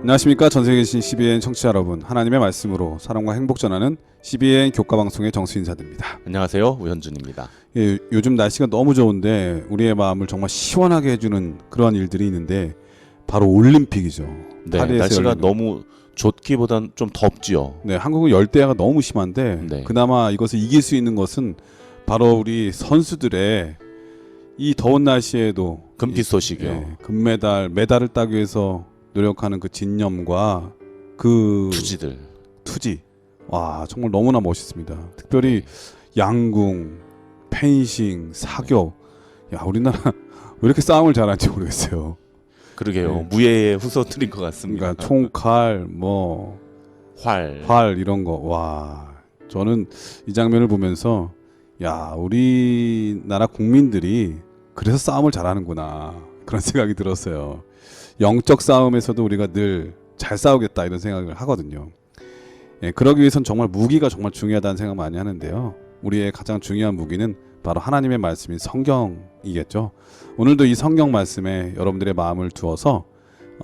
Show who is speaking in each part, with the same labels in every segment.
Speaker 1: 안녕하십니까. 전세계에 계신 CBN 청취자 여러분, 하나님의 말씀으로 사랑과 행복 전하는 CBN 교과방송의 정수 인사드립니다.
Speaker 2: 안녕하세요, 우현준입니다.
Speaker 1: 예, 요즘 날씨가 너무 좋은데 우리의 마음을 정말 시원하게 해주는 그런 일들이 있는데 바로 올림픽이죠.
Speaker 2: 네,
Speaker 1: 파리에서
Speaker 2: 날씨가
Speaker 1: 열리는.
Speaker 2: 너무 좋기보단 좀 덥지요.
Speaker 1: 네, 한국은 열대야가 너무 심한데
Speaker 2: 네.
Speaker 1: 그나마 이것을 이길 수 있는 것은 바로 우리 선수들의 이 더운 날씨에도
Speaker 2: 금빛 소식이요.
Speaker 1: 예, 메달을 따기 위해서 노력하는 그 진념과 그 투지. 와, 정말 너무나 멋있습니다. 특별히 양궁, 펜싱, 사격. 야, 우리나라 왜 이렇게 싸움을 잘하는지 모르겠어요.
Speaker 2: 그러게요.
Speaker 1: 네.
Speaker 2: 무예의 후손들인 것 같습니다.
Speaker 1: 그러니까 총칼, 활 이런 거. 와, 저는 이 장면을 보면서 야, 우리나라 국민들이 그래서 싸움을 잘하는구나 그런 생각이 들었어요. 영적 싸움에서도 우리가 늘 잘 싸우겠다 이런 생각을 하거든요. 예, 그러기 위해선 정말 무기가 정말 중요하다는 생각 많이 하는데요. 우리의 가장 중요한 무기는 바로 하나님의 말씀인 성경이겠죠. 오늘도 이 성경 말씀에 여러분들의 마음을 두어서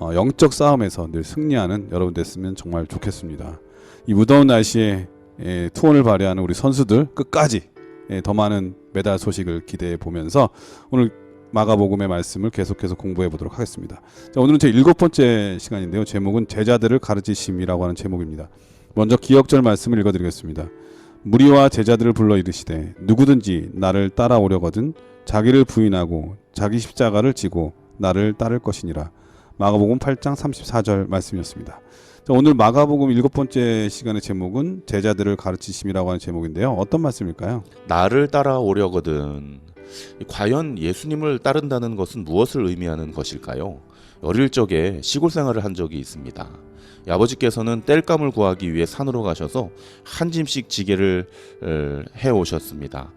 Speaker 1: 영적 싸움에서 늘 승리하는 여러분 됐으면 정말 좋겠습니다. 이 무더운 날씨에 투혼을 발휘하는 우리 선수들 끝까지 더 많은 메달 소식을 기대해 보면서 오늘 마가복음의 말씀을 계속해서 공부해 보도록 하겠습니다. 자, 오늘은 제 7번째 시간인데요. 제목은 제자들을 가르치심이라고 하는 제목입니다. 먼저 기억절 말씀을 읽어드리겠습니다. 무리와 제자들을 불러 이르시되 누구든지 나를 따라오려거든 자기를 부인하고 자기 십자가를 지고 나를 따를 것이니라. 마가복음 8장 34절 말씀이었습니다. 자, 오늘 마가복음 7번째 시간의 제목은 제자들을 가르치심이라고 하는 제목인데요. 어떤 말씀일까요?
Speaker 2: 나를 따라오려거든. 과연 예수님을 따른다는 것은 무엇을 의미하는 것일까요? 어릴 적에 시골 생활을 한 적이 있습니다. 아버지께서는 땔감을 구하기 위해 산으로 가셔서 한 짐씩 지게를 해오셨습니다.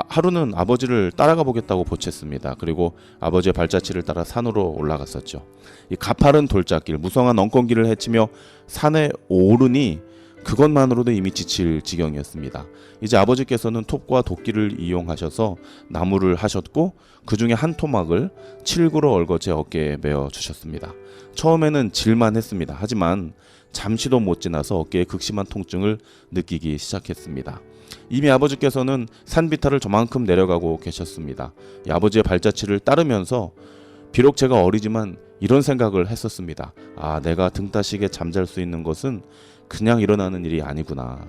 Speaker 2: 하루는 아버지를 따라가 보겠다고 보챘습니다. 그리고 아버지의 발자취를 따라 산으로 올라갔었죠. 이 가파른 돌짝길, 무성한 엉겅길을 헤치며 산에 오르니 그것만으로도 이미 지칠 지경이었습니다. 이제 아버지께서는 톱과 도끼를 이용하셔서 나무를 하셨고 그 중에 한 토막을 칠구로 얽어 제 어깨에 메어 주셨습니다. 처음에는 질만 했습니다. 하지만 잠시도 못 지나서 어깨에 극심한 통증을 느끼기 시작했습니다. 이미 아버지께서는 산비탈을 저만큼 내려가고 계셨습니다. 이 아버지의 발자취를 따르면서 비록 제가 어리지만 이런 생각을 했었습니다. 아, 내가 등 따시게 잠잘 수 있는 것은 그냥 일어나는 일이 아니구나.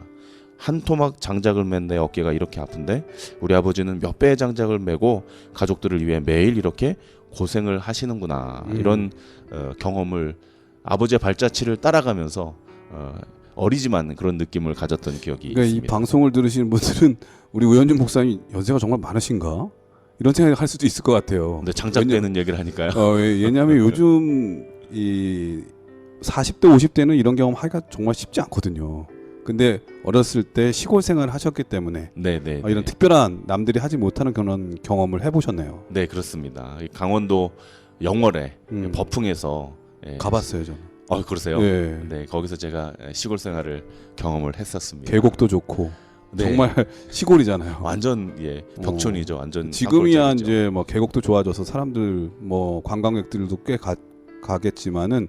Speaker 2: 한 토막 장작을 맨 내 어깨가 이렇게 아픈데 우리 아버지는 몇 배의 장작을 메고 가족들을 위해 매일 이렇게 고생을 하시는구나. 이런 경험을 아버지의 발자취를 따라가면서 어리지만 그런 느낌을 가졌던 기억이
Speaker 1: 그러니까
Speaker 2: 있습니다.
Speaker 1: 이 방송을 들으시는 분들은 우리 우현준 목사님 연세가 정말 많으신가? 이런 생각을 할 수도 있을 것 같아요.
Speaker 2: 근데 장작 빼는 얘기를 하니까요.
Speaker 1: 왜냐하면 요즘 이 40대 50대는 이런 경험 하기가 정말 쉽지 않거든요. 근데 어렸을 때 시골 생활을 하셨기 때문에
Speaker 2: 네네.
Speaker 1: 이런 특별한 남들이 하지 못하는 그런 경험을 해보셨네요.
Speaker 2: 네, 그렇습니다. 강원도 영월에 버풍에서
Speaker 1: 가봤어요, 저는.
Speaker 2: 그러세요?
Speaker 1: 네.
Speaker 2: 네, 거기서 제가 시골 생활을 경험을 했었습니다.
Speaker 1: 계곡도 좋고
Speaker 2: 네.
Speaker 1: 정말 시골이잖아요.
Speaker 2: 완전 벽촌이죠. 완전
Speaker 1: 지금이야
Speaker 2: 산골짜기죠.
Speaker 1: 이제 뭐 계곡도 좋아져서 사람들 관광객들도 꽤 가겠지만은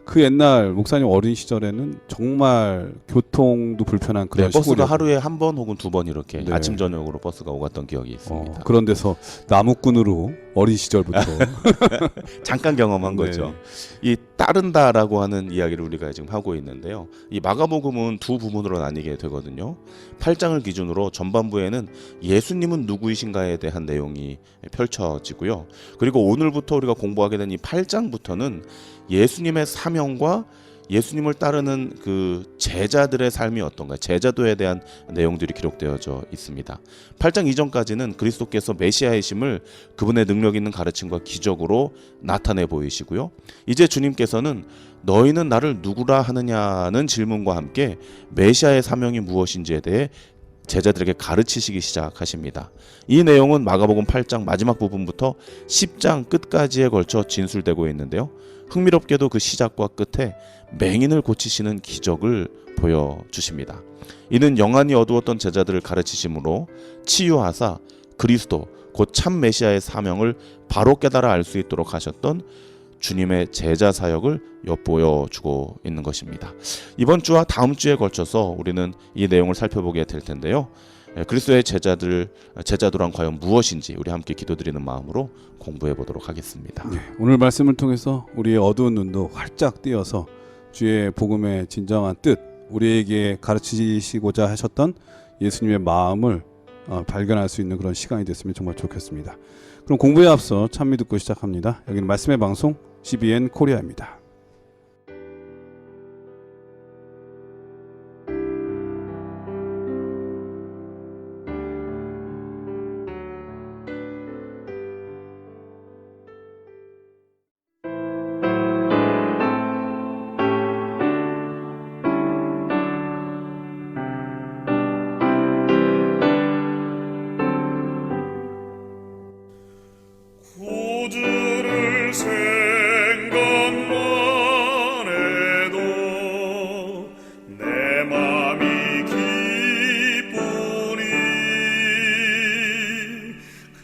Speaker 1: 그 옛날 목사님 어린 시절에는 정말 교통도 불편한 그런
Speaker 2: 버스가
Speaker 1: 시골이었어요.
Speaker 2: 하루에 한 번 혹은 두 번 이렇게
Speaker 1: 네.
Speaker 2: 아침 저녁으로 버스가 오갔던 기억이 있습니다.
Speaker 1: 그런 데서 나무꾼으로 어린 시절부터
Speaker 2: 잠깐 경험한
Speaker 1: 네.
Speaker 2: 거죠. 이 따른다라고 하는 이야기를 우리가 지금 하고 있는데요. 이 마가복음은 두 부분으로 나뉘게 되거든요. 8장을 기준으로 전반부에는 예수님은 누구이신가에 대한 내용이 펼쳐지고요. 그리고 오늘부터 우리가 공부하게 된 이 8장부터는 예수님의 사명과 예수님을 따르는 그 제자들의 삶이 어떤가, 제자도에 대한 내용들이 기록되어져 있습니다. 8장 이전까지는 그리스도께서 메시아이심을 그분의 능력 있는 가르침과 기적으로 나타내 보이시고요. 이제 주님께서는 너희는 나를 누구라 하느냐는 질문과 함께 메시아의 사명이 무엇인지에 대해 제자들에게 가르치시기 시작하십니다. 이 내용은 마가복음 8장 마지막 부분부터 10장 끝까지에 걸쳐 진술되고 있는데요. 흥미롭게도 그 시작과 끝에 맹인을 고치시는 기적을 보여주십니다. 이는 영안이 어두웠던 제자들을 가르치심으로 치유하사 그리스도 곧 참 메시아의 사명을 바로 깨달아 알 수 있도록 하셨던 주님의 제자 사역을 엿보여 주고 있는 것입니다. 이번 주와 다음 주에 걸쳐서 우리는 이 내용을 살펴보게 될 텐데요. 그리스도의 제자도란 과연 무엇인지 우리 함께 기도드리는 마음으로 공부해 보도록 하겠습니다.
Speaker 1: 오늘 말씀을 통해서 우리의 어두운 눈도 활짝 띄어서 주의 복음의 진정한 뜻, 우리에게 가르치시고자 하셨던 예수님의 마음을 발견할 수 있는 그런 시간이 됐으면 정말 좋겠습니다. 그럼 공부에 앞서 찬미 듣고 시작합니다. 여기는 말씀의 방송 CBN 코리아입니다.
Speaker 3: 구주를 생각만 해도 내 맘이 기쁘니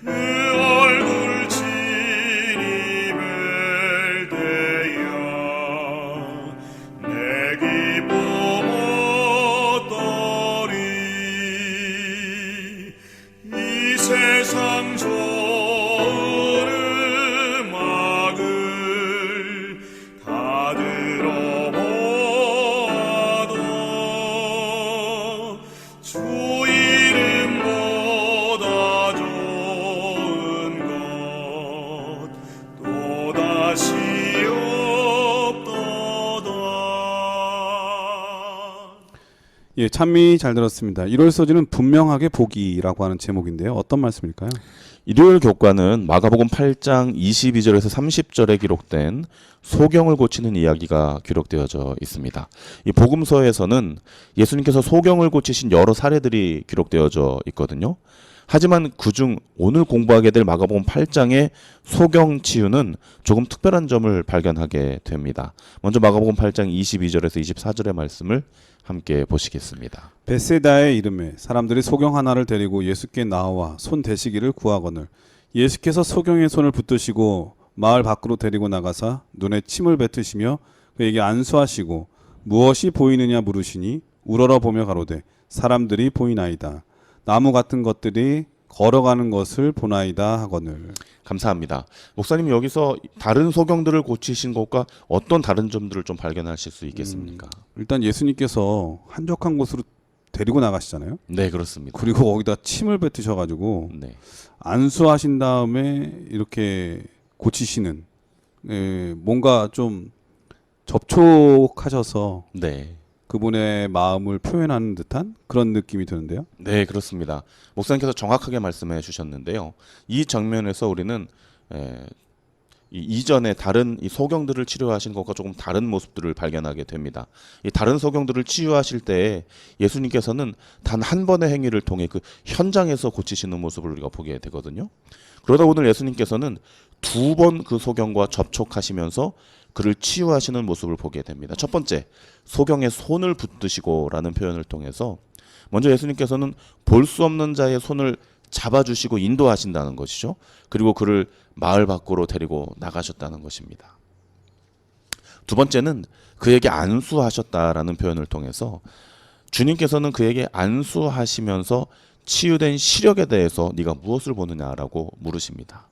Speaker 3: 그 얼굴 친히 뵐 때야 내 기쁨 어떠리 이 세상
Speaker 1: 찬미 잘 들었습니다. 1월 소지는 분명하게 보기라고 하는 제목인데요. 어떤 말씀일까요?
Speaker 2: 일요일 교과는 마가복음 8장 22절에서 30절에 기록된 소경을 고치는 이야기가 기록되어져 있습니다. 이 복음서에서는 예수님께서 소경을 고치신 여러 사례들이 기록되어져 있거든요. 하지만 그중 오늘 공부하게 될 마가복음 8장의 소경 치유는 조금 특별한 점을 발견하게 됩니다. 먼저 마가복음 8장 22절에서 24절의 말씀을 함께 보시겠습니다.
Speaker 1: 베세다의 이름에 사람들이 소경 하나를 데리고 예수께 나와 손 대시기를 구하거늘 예수께서 소경의 손을 붙드시고 마을 밖으로 데리고 나가사 눈에 침을 뱉으시며 그에게 안수하시고 무엇이 보이느냐 물으시니 우러러 보며 가로되 사람들이 보이나이다. 나무 같은 것들이 걸어가는 것을 보나이다 하거늘.
Speaker 2: 감사합니다. 목사님 여기서 다른 소경들을 고치신 것과 어떤 다른 점들을 좀 발견하실 수 있겠습니까?
Speaker 1: 일단 예수님께서 한적한 곳으로 데리고 나가시잖아요.
Speaker 2: 네, 그렇습니다.
Speaker 1: 그리고 거기다 침을 뱉으셔가지고
Speaker 2: 네.
Speaker 1: 안수하신 다음에 이렇게 고치시는 뭔가 좀 접촉하셔서
Speaker 2: 네.
Speaker 1: 그분의 마음을 표현하는 듯한 그런 느낌이 드는데요.
Speaker 2: 네, 그렇습니다. 목사님께서 정확하게 말씀해 주셨는데요. 이 장면에서 우리는 이전에 다른 이 소경들을 치료하신 것과 조금 다른 모습들을 발견하게 됩니다. 이 다른 소경들을 치유하실 때 예수님께서는 단 한 번의 행위를 통해 그 현장에서 고치시는 모습을 우리가 보게 되거든요. 그러다 오늘 예수님께서는 두 번 그 소경과 접촉하시면서 그를 치유하시는 모습을 보게 됩니다. 첫 번째, 소경의 손을 붙드시고라는 표현을 통해서 먼저 예수님께서는 볼 수 없는 자의 손을 잡아주시고 인도하신다는 것이죠. 그리고 그를 마을 밖으로 데리고 나가셨다는 것입니다. 두 번째는 그에게 안수하셨다라는 표현을 통해서 주님께서는 그에게 안수하시면서 치유된 시력에 대해서 네가 무엇을 보느냐라고 물으십니다.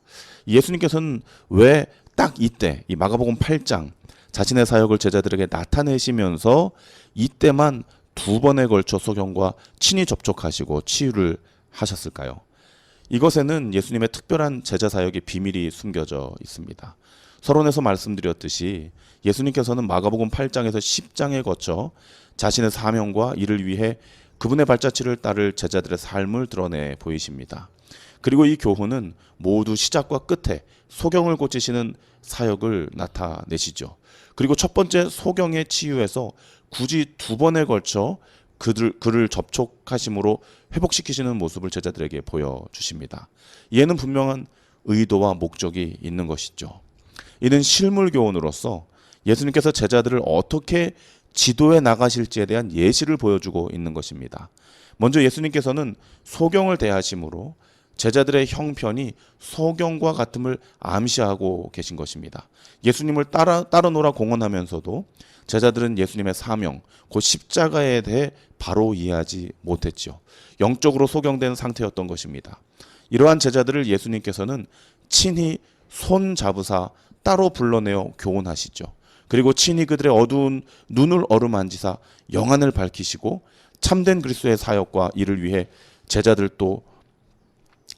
Speaker 2: 예수님께서는 왜 딱 이때 이 마가복음 8장 자신의 사역을 제자들에게 나타내시면서 이때만 두 번에 걸쳐 소경과 친히 접촉하시고 치유를 하셨을까요? 이것에는 예수님의 특별한 제자 사역의 비밀이 숨겨져 있습니다. 서론에서 말씀드렸듯이 예수님께서는 마가복음 8장에서 10장에 거쳐 자신의 사명과 이를 위해 그분의 발자취를 따를 제자들의 삶을 드러내 보이십니다. 그리고 이 교훈은 모두 시작과 끝에 소경을 고치시는 사역을 나타내시죠. 그리고 첫 번째 소경의 치유에서 굳이 두 번에 걸쳐 그를 접촉하심으로 회복시키시는 모습을 제자들에게 보여주십니다. 이에는 분명한 의도와 목적이 있는 것이죠. 이는 실물 교훈으로서 예수님께서 제자들을 어떻게 지도해 나가실지에 대한 예시를 보여주고 있는 것입니다. 먼저 예수님께서는 소경을 대하심으로 제자들의 형편이 소경과 같음을 암시하고 계신 것입니다. 예수님을 따르노라 공언하면서도 제자들은 예수님의 사명, 곧 십자가에 대해 바로 이해하지 못했죠. 영적으로 소경된 상태였던 것입니다. 이러한 제자들을 예수님께서는 친히 손 잡으사 따로 불러내어 교훈하시죠. 그리고 친히 그들의 어두운 눈을 어루만지사 영안을 밝히시고 참된 그리스도의 사역과 이를 위해 제자들도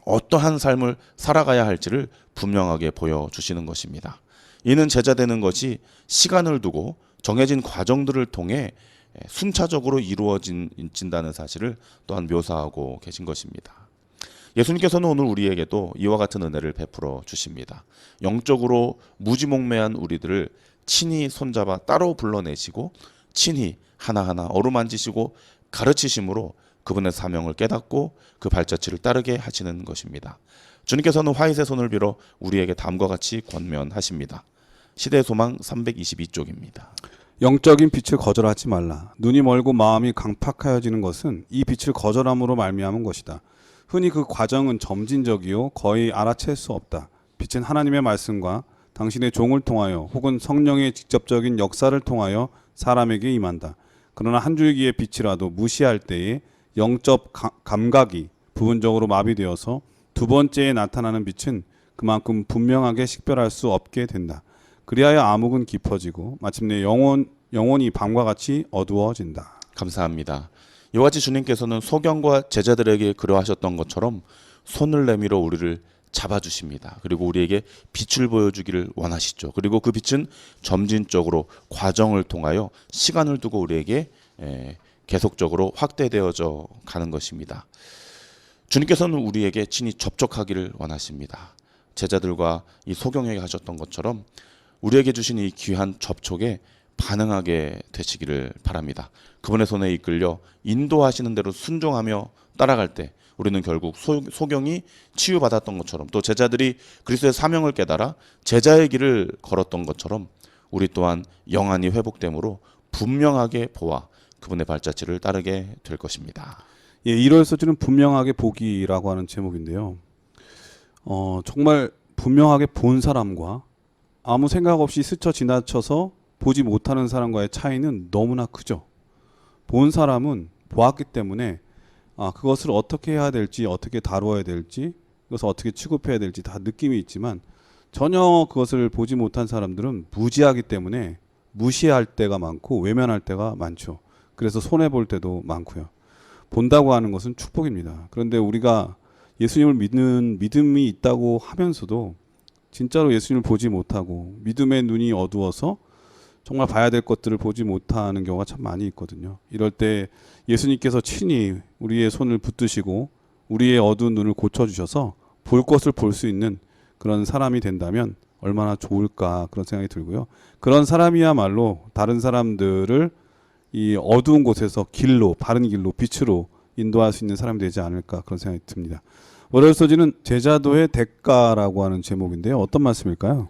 Speaker 2: 어떠한 삶을 살아가야 할지를 분명하게 보여주시는 것입니다. 이는 제자 되는 것이 시간을 두고 정해진 과정들을 통해 순차적으로 이루어진다는 사실을 또한 묘사하고 계신 것입니다. 예수님께서는 오늘 우리에게도 이와 같은 은혜를 베풀어 주십니다. 영적으로 무지몽매한 우리들을 친히 손잡아 따로 불러내시고 친히 하나하나 어루만지시고 가르치심으로 그분의 사명을 깨닫고 그 발자취를 따르게 하시는 것입니다. 주님께서는 화이트의 손을 빌어 우리에게 다음과 같이 권면하십니다. 시대의 소망 322쪽입니다.
Speaker 1: 영적인 빛을 거절하지 말라. 눈이 멀고 마음이 강팍하여지는 것은 이 빛을 거절함으로 말미암은 것이다. 흔히 그 과정은 점진적이요 거의 알아챌 수 없다. 빛은 하나님의 말씀과 당신의 종을 통하여 혹은 성령의 직접적인 역사를 통하여 사람에게 임한다. 그러나 한 줄기의 빛이라도 무시할 때에 영적 감각이 부분적으로 마비되어서 두 번째에 나타나는 빛은 그만큼 분명하게 식별할 수 없게 된다. 그리하여 암흑은 깊어지고 마침내 영혼이 밤과 같이 어두워진다.
Speaker 2: 감사합니다. 이와 같이 주님께서는 소경과 제자들에게 그러하셨던 것처럼 손을 내밀어 우리를 잡아주십니다. 그리고 우리에게 빛을 보여주기를 원하시죠. 그리고 그 빛은 점진적으로 과정을 통하여 시간을 두고 우리에게 계속적으로 확대되어져 가는 것입니다. 주님께서는 우리에게 친히 접촉하기를 원하십니다. 제자들과 이 소경에게 하셨던 것처럼 우리에게 주신 이 귀한 접촉에 반응하게 되시기를 바랍니다. 그분의 손에 이끌려 인도하시는 대로 순종하며 따라갈 때 우리는 결국 소경이 치유받았던 것처럼 또 제자들이 그리스도의 사명을 깨달아 제자의 길을 걸었던 것처럼 우리 또한 영안이 회복됨으로 분명하게 보아 그분의 발자취를 따르게 될 것입니다.
Speaker 1: 예, 1월 소주는 분명하게 보기라고 하는 제목인데요. 정말 분명하게 본 사람과 아무 생각 없이 스쳐 지나쳐서 보지 못하는 사람과의 차이는 너무나 크죠. 본 사람은 보았기 때문에 그것을 어떻게 해야 될지, 어떻게 다루어야 될지, 그것을 어떻게 취급해야 될지 다 느낌이 있지만 전혀 그것을 보지 못한 사람들은 무지하기 때문에 무시할 때가 많고 외면할 때가 많죠. 그래서 손해볼 때도 많고요. 본다고 하는 것은 축복입니다. 그런데 우리가 예수님을 믿는 믿음이 있다고 하면서도 진짜로 예수님을 보지 못하고 믿음의 눈이 어두워서 정말 봐야 될 것들을 보지 못하는 경우가 참 많이 있거든요. 이럴 때 예수님께서 친히 우리의 손을 붙드시고 우리의 어두운 눈을 고쳐주셔서 볼 것을 볼 수 있는 그런 사람이 된다면 얼마나 좋을까 그런 생각이 들고요. 그런 사람이야말로 다른 사람들을 이 어두운 곳에서 길로, 바른 길로, 빛으로 인도할 수 있는 사람이 되지 않을까 그런 생각이 듭니다. 월요일 소지는 제자도의 대가라고 하는 제목인데요. 어떤 말씀일까요?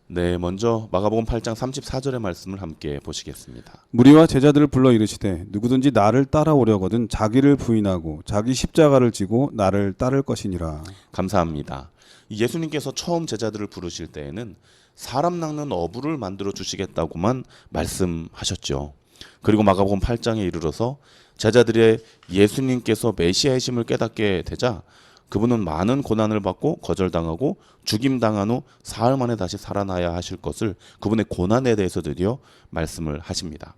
Speaker 2: 네, 먼저 마가복음 8장 34절의 말씀을 함께 보시겠습니다.
Speaker 1: 무리와 제자들을 불러 이르시되 누구든지 나를 따라오려거든 자기를 부인하고 자기 십자가를 지고 나를 따를 것이니라.
Speaker 2: 감사합니다. 예수님께서 처음 제자들을 부르실 때에는 사람 낚는 어부를 만들어 주시겠다고만 말씀하셨죠. 그리고 마가복음 8장에 이르러서 제자들의 예수님께서 메시아이심을 깨닫게 되자 그분은 많은 고난을 받고 거절당하고 죽임당한 후 사흘 만에 다시 살아나야 하실 것을 그분의 고난에 대해서 드디어 말씀을 하십니다.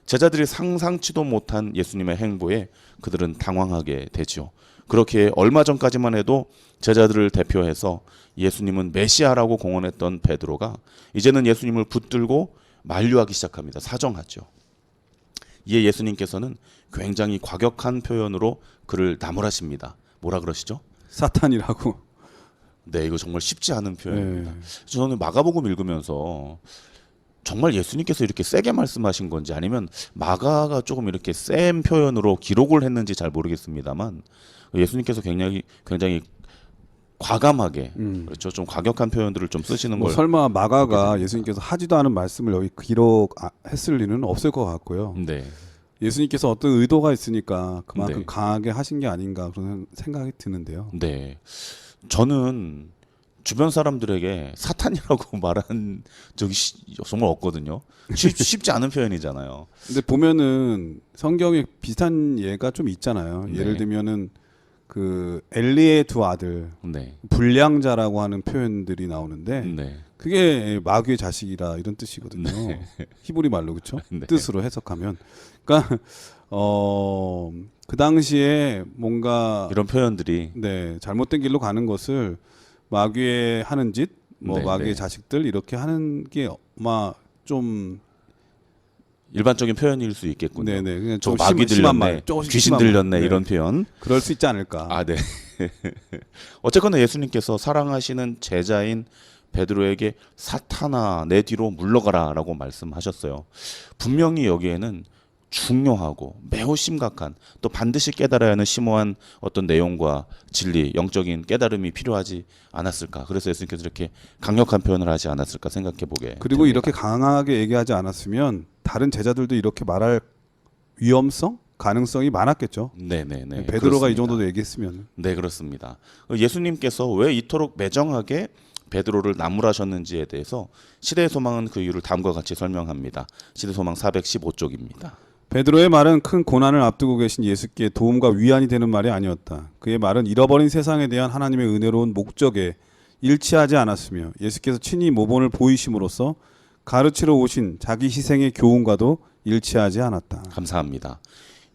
Speaker 2: 제자들이 상상치도 못한 예수님의 행보에 그들은 당황하게 되죠. 그렇게 얼마 전까지만 해도 제자들을 대표해서 예수님은 메시아라고 공언했던 베드로가 이제는 예수님을 붙들고 만류하기 시작합니다. 사정하죠. 이에 예수님께서는 굉장히 과격한 표현으로 그를 나무라십니다. 뭐라 그러시죠?
Speaker 1: 사탄이라고.
Speaker 2: 네, 이거 정말 쉽지 않은 표현입니다.
Speaker 1: 네.
Speaker 2: 저는 마가복음 읽으면서 정말 예수님께서 이렇게 세게 말씀하신 건지 아니면 마가가 조금 이렇게 센 표현으로 기록을 했는지 잘 모르겠습니다만 예수님께서 굉장히 과감하게 그렇죠. 좀 과격한 표현들을 좀 쓰시는 걸
Speaker 1: 설마 마가가 예수님께서 하지도 않은 말씀을 여기 기록했을 리는 없을 것 같고요.
Speaker 2: 네.
Speaker 1: 예수님께서 어떤 의도가 있으니까 그만큼
Speaker 2: 네.
Speaker 1: 강하게 하신 게 아닌가 그런 생각이 드는데요.
Speaker 2: 네. 저는 주변 사람들에게 사탄이라고 말한 적이 정말 없거든요. 쉽지 않은 표현이잖아요.
Speaker 1: 근데 보면은 성경에 비슷한 예가 좀 있잖아요.
Speaker 2: 네.
Speaker 1: 예를 들면은 그 엘리의 두 아들
Speaker 2: 네.
Speaker 1: 불량자라고 하는 표현들이 나오는데
Speaker 2: 네.
Speaker 1: 그게 마귀의 자식이라 이런 뜻이거든요. 히브리 말로 그렇죠?
Speaker 2: 네.
Speaker 1: 뜻으로 해석하면 그러니까 그 당시에 뭔가
Speaker 2: 이런 표현들이
Speaker 1: 네 잘못된 길로 가는 것을 마귀의 하는 짓, 뭐
Speaker 2: 네,
Speaker 1: 마귀의
Speaker 2: 네.
Speaker 1: 자식들 이렇게 하는 게 아마 좀
Speaker 2: 일반적인 표현일 수 있겠군요.
Speaker 1: 네네 그냥
Speaker 2: 저
Speaker 1: 좀
Speaker 2: 마귀
Speaker 1: 심한
Speaker 2: 들렸네,
Speaker 1: 말, 조금
Speaker 2: 귀신
Speaker 1: 심한 말.
Speaker 2: 들렸네
Speaker 1: 네.
Speaker 2: 이런 표현.
Speaker 1: 그럴 수 있지 않을까.
Speaker 2: 아, 네. 어쨌거나 예수님께서 사랑하시는 제자인 베드로에게 사탄아 내 뒤로 물러가라라고 말씀하셨어요. 분명히 여기에는 중요하고 매우 심각한 또 반드시 깨달아야 하는 심오한 어떤 내용과 진리, 영적인 깨달음이 필요하지 않았을까. 그래서 예수님께서 이렇게 강력한 표현을 하지 않았을까 생각해 보게
Speaker 1: 그리고
Speaker 2: 됩니다.
Speaker 1: 이렇게 강하게 얘기하지 않았으면 다른 제자들도 이렇게 말할 위험성, 가능성이 많았겠죠.
Speaker 2: 네네네.
Speaker 1: 베드로가
Speaker 2: 그렇습니다.
Speaker 1: 이 정도도 얘기했으면.
Speaker 2: 네, 그렇습니다. 예수님께서 왜 이토록 매정하게 베드로를 나무라셨는지에 대해서 시대의 소망은 그 이유를 다음과 같이 설명합니다. 시대 소망 415쪽입니다.
Speaker 1: 베드로의 말은 큰 고난을 앞두고 계신 예수께 도움과 위안이 되는 말이 아니었다. 그의 말은 잃어버린 세상에 대한 하나님의 은혜로운 목적에 일치하지 않았으며 예수께서 친히 모본을 보이심으로써 가르치러 오신 자기 희생의 교훈과도 일치하지 않았다.
Speaker 2: 감사합니다.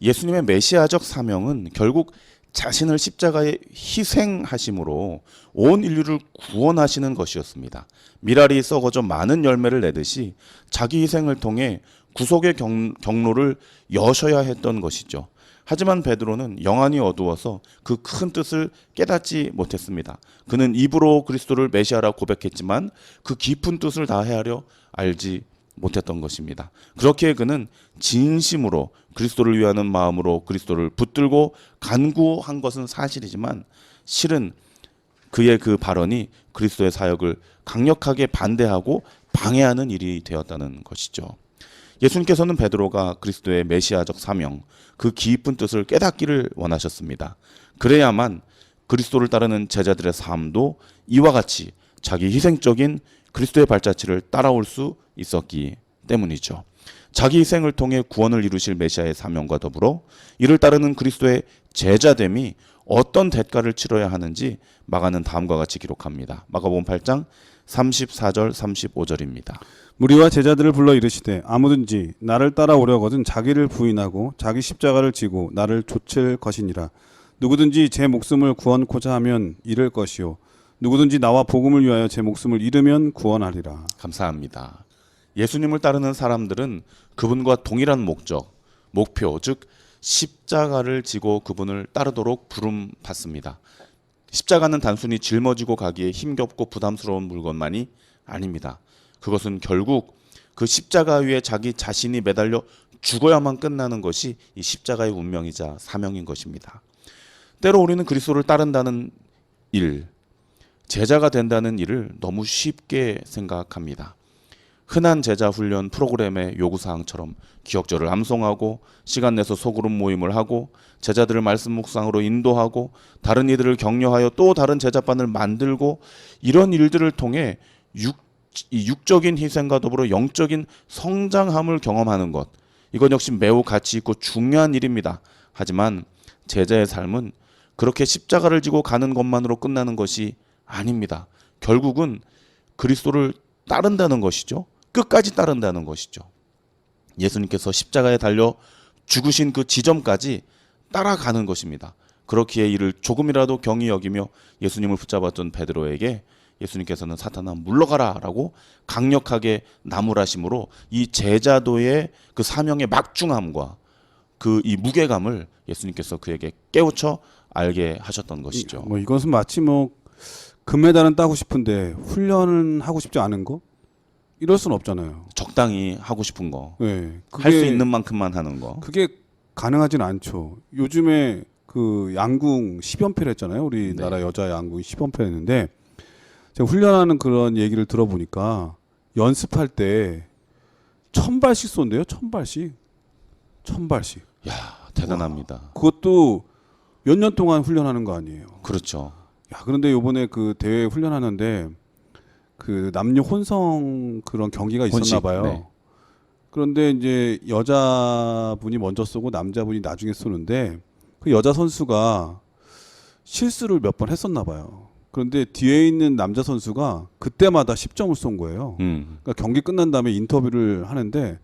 Speaker 2: 예수님의 메시아적 사명은 결국 자신을 십자가에 희생하심으로 온 인류를 구원하시는 것이었습니다. 미랄이 썩어져 많은 열매를 내듯이 자기 희생을 통해 구속의 경로를 여셔야 했던 것이죠. 하지만 베드로는 영안이 어두워서 그 큰 뜻을 깨닫지 못했습니다. 그는 입으로 그리스도를 메시아라 고백했지만 그 깊은 뜻을 다 헤아려 알지 못했던 것입니다. 그렇기에 그는 진심으로 그리스도를 위하는 마음으로 그리스도를 붙들고 간구한 것은 사실이지만 실은 그의 그 발언이 그리스도의 사역을 강력하게 반대하고 방해하는 일이 되었다는 것이죠. 예수님께서는 베드로가 그리스도의 메시아적 사명, 그 깊은 뜻을 깨닫기를 원하셨습니다. 그래야만 그리스도를 따르는 제자들의 삶도 이와 같이 자기 희생적인 그리스도의 발자취를 따라올 수 있었기 때문이죠. 자기 희생을 통해 구원을 이루실 메시아의 사명과 더불어 이를 따르는 그리스도의 제자됨이 어떤 대가를 치러야 하는지 마가는 다음과 같이 기록합니다. 마가복음 8장 34절 35절입니다.
Speaker 1: 무리와 제자들을 불러 이르시되 아무든지 나를 따라오려거든 자기를 부인하고 자기 십자가를 지고 나를 좇을 것이니라. 누구든지 제 목숨을 구원코자 하면 잃을 것이요 누구든지 나와 복음을 위하여 제 목숨을 잃으면 구원하리라.
Speaker 2: 감사합니다. 예수님을 따르는 사람들은 그분과 동일한 목표, 즉 십자가를 지고 그분을 따르도록 부름받습니다. 십자가는 단순히 짊어지고 가기에 힘겹고 부담스러운 물건만이 아닙니다. 그것은 결국 그 십자가 위에 자기 자신이 매달려 죽어야만 끝나는 것이 이 십자가의 운명이자 사명인 것입니다. 때로 우리는 그리스도를 따른다는 일, 제자가 된다는 일을 너무 쉽게 생각합니다. 흔한 제자 훈련 프로그램의 요구사항처럼 기억절을 암송하고 시간 내서 소그룹 모임을 하고 제자들을 말씀 묵상으로 인도하고 다른 이들을 격려하여 또 다른 제자반을 만들고 이런 일들을 통해 육적인 희생과 더불어 영적인 성장함을 경험하는 것, 이건 역시 매우 가치 있고 중요한 일입니다. 하지만 제자의 삶은 그렇게 십자가를 지고 가는 것만으로 끝나는 것이 아닙니다. 결국은 그리스도를 따른다는 것이죠. 끝까지 따른다는 것이죠. 예수님께서 십자가에 달려 죽으신 그 지점까지 따라가는 것입니다. 그렇기에 이를 조금이라도 경히 여기며 예수님을 붙잡았던 베드로에게 예수님께서는 사탄아 물러가라라고 강력하게 나무라심으로 이 제자도의 그 사명의 막중함과 그 이 무게감을 예수님께서 그에게 깨우쳐 알게 하셨던 것이죠.
Speaker 1: 뭐 이것은 마치 뭐 금메달은 따고 싶은데 훈련은 하고 싶지 않은 거? 이럴 수는 없잖아요.
Speaker 2: 적당히 하고 싶은 거,
Speaker 1: 네,
Speaker 2: 할 수 있는 만큼만 하는 거.
Speaker 1: 그게 가능하진 않죠. 요즘에 그 양궁 10연패를 했잖아요. 우리나라
Speaker 2: 네.
Speaker 1: 여자 양궁이 10연패를 했는데 제가 훈련하는 그런 얘기를 들어보니까 연습할 때 1000발씩 쏜대요. 1000발씩. 1000발씩.
Speaker 2: 야, 대단합니다.
Speaker 1: 그것도 몇 년 동안 훈련하는 거 아니에요.
Speaker 2: 그렇죠.
Speaker 1: 야, 그런데 요번에 그 대회 훈련하는데 그 남녀 혼성 그런 경기가 있었나
Speaker 2: 혼식,
Speaker 1: 봐요.
Speaker 2: 네.
Speaker 1: 그런데 이제 여자분이 먼저 쏘고 남자분이 나중에 쏘는데 그 여자 선수가 실수를 몇 번 했었나 봐요. 그런데 뒤에 있는 남자 선수가 그때마다 10점을 쏜 거예요. 그러니까 경기 끝난 다음에 인터뷰를 하는데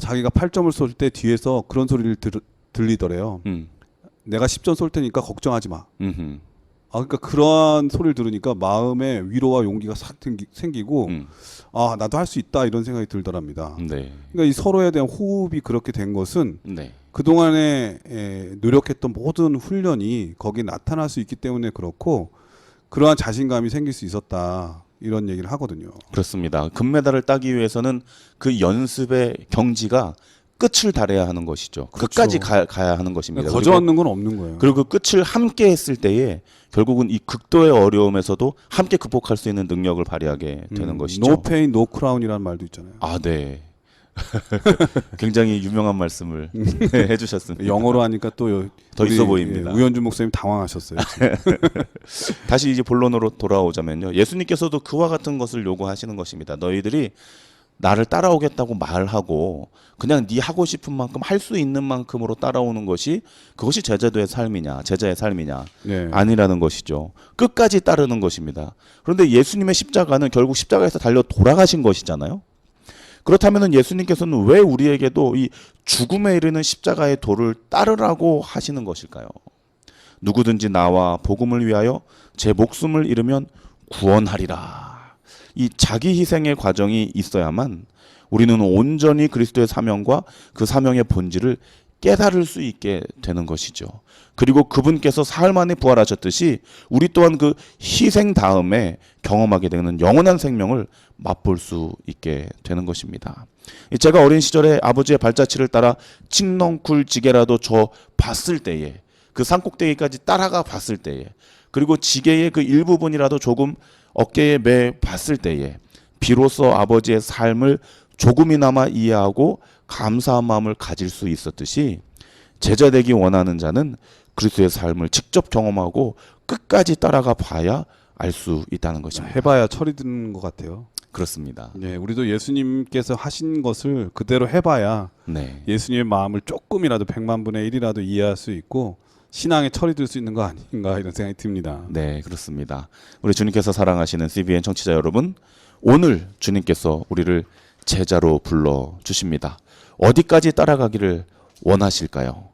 Speaker 1: 자기가 8점을 쏠 때 뒤에서 그런 소리를 들리더래요. 내가 10점 쏠 테니까 걱정하지 마. 그러니까 그런 소리를 들으니까 마음에 위로와 용기가 싹 생기고 나도 할 수 있다 이런 생각이 들더랍니다.
Speaker 2: 네.
Speaker 1: 그러니까 이 서로에 대한 호흡이 그렇게 된 것은
Speaker 2: 네.
Speaker 1: 그동안에 노력했던 모든 훈련이 거기에 나타날 수 있기 때문에 그렇고 그러한 자신감이 생길 수 있었다 이런 얘기를 하거든요.
Speaker 2: 그렇습니다. 금메달을 따기 위해서는 그 연습의 경지가 끝을 달해야 하는 것이죠.
Speaker 1: 그렇죠.
Speaker 2: 끝까지 가야 하는 것입니다.
Speaker 1: 거저 얻는 건 없는 거예요.
Speaker 2: 그리고 그 끝을 함께 했을 때에 결국은 이 극도의 어려움에서도 함께 극복할 수 있는 능력을 발휘하게 되는 것이죠.
Speaker 1: No pain, no crown이라는 말도 있잖아요.
Speaker 2: 아, 네. 굉장히 유명한 말씀을 해주셨습니다.
Speaker 1: 영어로 하니까 또
Speaker 2: 더 있어 보입니다.
Speaker 1: 우현준 목사님 당황하셨어요.
Speaker 2: 다시 이제 본론으로 돌아오자면요. 예수님께서도 그와 같은 것을 요구하시는 것입니다. 너희들이 나를 따라오겠다고 말하고 그냥 네 하고 싶은 만큼 할 수 있는 만큼으로 따라오는 것이 그것이 제자의 삶이냐
Speaker 1: 네.
Speaker 2: 아니라는 것이죠. 끝까지 따르는 것입니다. 그런데 예수님의 십자가는 결국 십자가에서 달려 돌아가신 것이잖아요. 그렇다면 예수님께서는 왜 우리에게도 이 죽음에 이르는 십자가의 도를 따르라고 하시는 것일까요? 누구든지 나와 복음을 위하여 제 목숨을 잃으면 구원하리라. 이 자기 희생의 과정이 있어야만 우리는 온전히 그리스도의 사명과 그 사명의 본질을 깨달을 수 있게 되는 것이죠. 그리고 그분께서 사흘 만에 부활하셨듯이 우리 또한 그 희생 다음에 경험하게 되는 영원한 생명을 맛볼 수 있게 되는 것입니다. 제가 어린 시절에 아버지의 발자취를 따라 칡넝쿨 지게라도 저 봤을 때에 그 산꼭대기까지 따라가 봤을 때에 그리고 지게의 그 일부분이라도 조금 어깨에 매 봤을 때에 비로소 아버지의 삶을 조금이나마 이해하고 감사한 마음을 가질 수 있었듯이 제자되기 원하는 자는 그리스도의 삶을 직접 경험하고 끝까지 따라가 봐야 알 수 있다는 것입니다.
Speaker 1: 해봐야 철이 드는 것 같아요.
Speaker 2: 그렇습니다.
Speaker 1: 네, 우리도 예수님께서 하신 것을 그대로 해봐야
Speaker 2: 네.
Speaker 1: 예수님의 마음을 조금이라도 100만 분의 1이라도 이해할 수 있고 신앙에 철이 들 수 있는 거 아닌가 이런 생각이 듭니다.
Speaker 2: 네, 그렇습니다. 우리 주님께서 사랑하시는 CBN 청취자 여러분, 오늘 주님께서 우리를 제자로 불러 주십니다. 어디까지 따라가기를 원하실까요?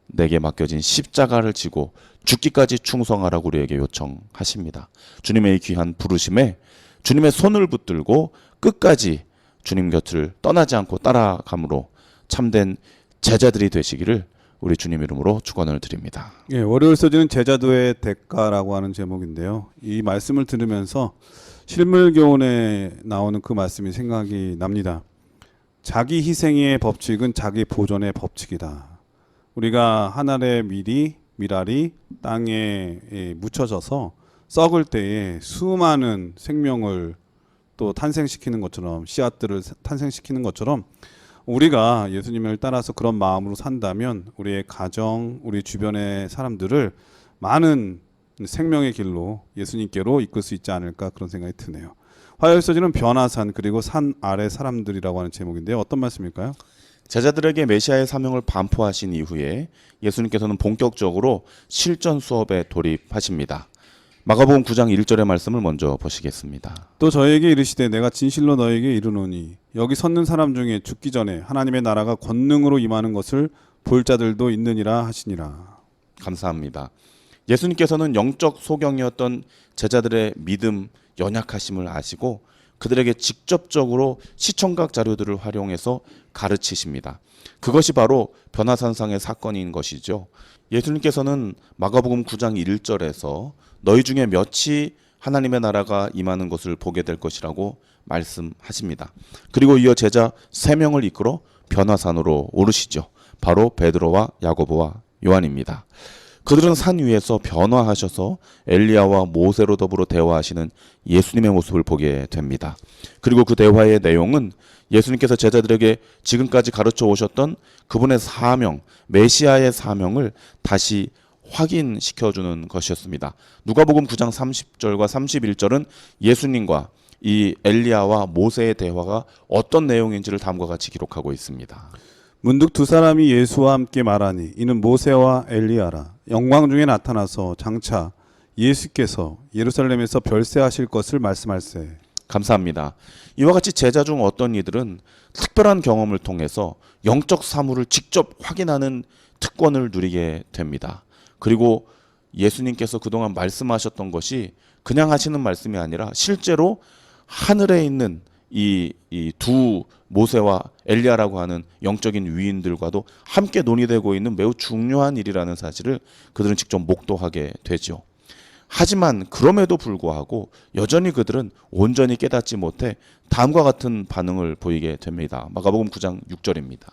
Speaker 2: 내게 맡겨진 십자가를 지고 죽기까지 충성하라고 우리에게 요청하십니다. 주님의 이 귀한 부르심에 주님의 손을 붙들고 끝까지 주님 곁을 떠나지 않고 따라감으로 참된 제자들이 되시기를 우리 주님 이름으로 축원을 드립니다.
Speaker 1: 예, 월요일 서지는 제자도의 대가라고 하는 제목인데요. 이 말씀을 들으면서 실물교훈에 나오는 그 말씀이 생각이 납니다. 자기 희생의 법칙은 자기 보존의 법칙이다. 우리가 한 알의 밀알이 땅에 묻혀져서 썩을 때에 수많은 생명을 또 탄생시키는 것처럼 씨앗들을 탄생시키는 것처럼 우리가 예수님을 따라서 그런 마음으로 산다면 우리의 가정, 우리 주변의 사람들을 많은 생명의 길로 예수님께로 이끌 수 있지 않을까 그런 생각이 드네요. 화요일 서지는 변화산 그리고 산 아래 사람들이라고 하는 제목인데요. 어떤 말씀일까요?
Speaker 2: 제자들에게 메시아의 사명을 반포하신 이후에 예수님께서는 본격적으로 실전 수업에 돌입하십니다. 마가복음 9장 1절의 말씀을 먼저 보시겠습니다.
Speaker 1: 또 저에게 이르시되 내가 진실로 너에게 이르노니 여기 섰는 사람 중에 죽기 전에 하나님의 나라가 권능으로 임하는 것을 볼 자들도 있느니라 하시니라.
Speaker 2: 감사합니다. 예수님께서는 영적 소경이었던 제자들의 믿음 연약하심을 아시고 그들에게 직접적으로 시청각 자료들을 활용해서 가르치십니다. 그것이 바로 변화산상의 사건인 것이죠. 예수님께서는 마가복음 9장 1절에서 너희 중에 몇이 하나님의 나라가 임하는 것을 보게 될 것이라고 말씀하십니다. 그리고 이어 제자 3명을 이끌어 변화산으로 오르시죠. 바로 베드로와 야고보와 요한입니다. 그들은 산 위에서 변화하셔서 엘리야와 모세로 더불어 대화하시는 예수님의 모습을 보게 됩니다. 그리고 그 대화의 내용은 예수님께서 제자들에게 지금까지 가르쳐 오셨던 그분의 사명, 메시아의 사명을 다시 확인시켜주는 것이었습니다. 누가복음 9장 30절과 31절은 예수님과 이 엘리야와 모세의 대화가 어떤 내용인지를 다음과 같이 기록하고 있습니다.
Speaker 1: 문득 두 사람이 예수와 함께 말하니 이는 모세와 엘리야라. 영광 중에 나타나서 장차 예수께서 예루살렘에서 별세하실 것을 말씀할세.
Speaker 2: 감사합니다. 이와 같이 제자 중 어떤 이들은 특별한 경험을 통해서 영적 사물을 직접 확인하는 특권을 누리게 됩니다. 그리고 예수님께서 그동안 말씀하셨던 것이 그냥 하시는 말씀이 아니라 실제로 하늘에 있는 이 두 모세와 엘리야라고 하는 영적인 위인들과도 함께 논의되고 있는 매우 중요한 일이라는 사실을 그들은 직접 목도하게 되죠. 하지만 그럼에도 불구하고 여전히 그들은 온전히 깨닫지 못해 다음과 같은 반응을 보이게 됩니다. 마가복음 9장 6절입니다.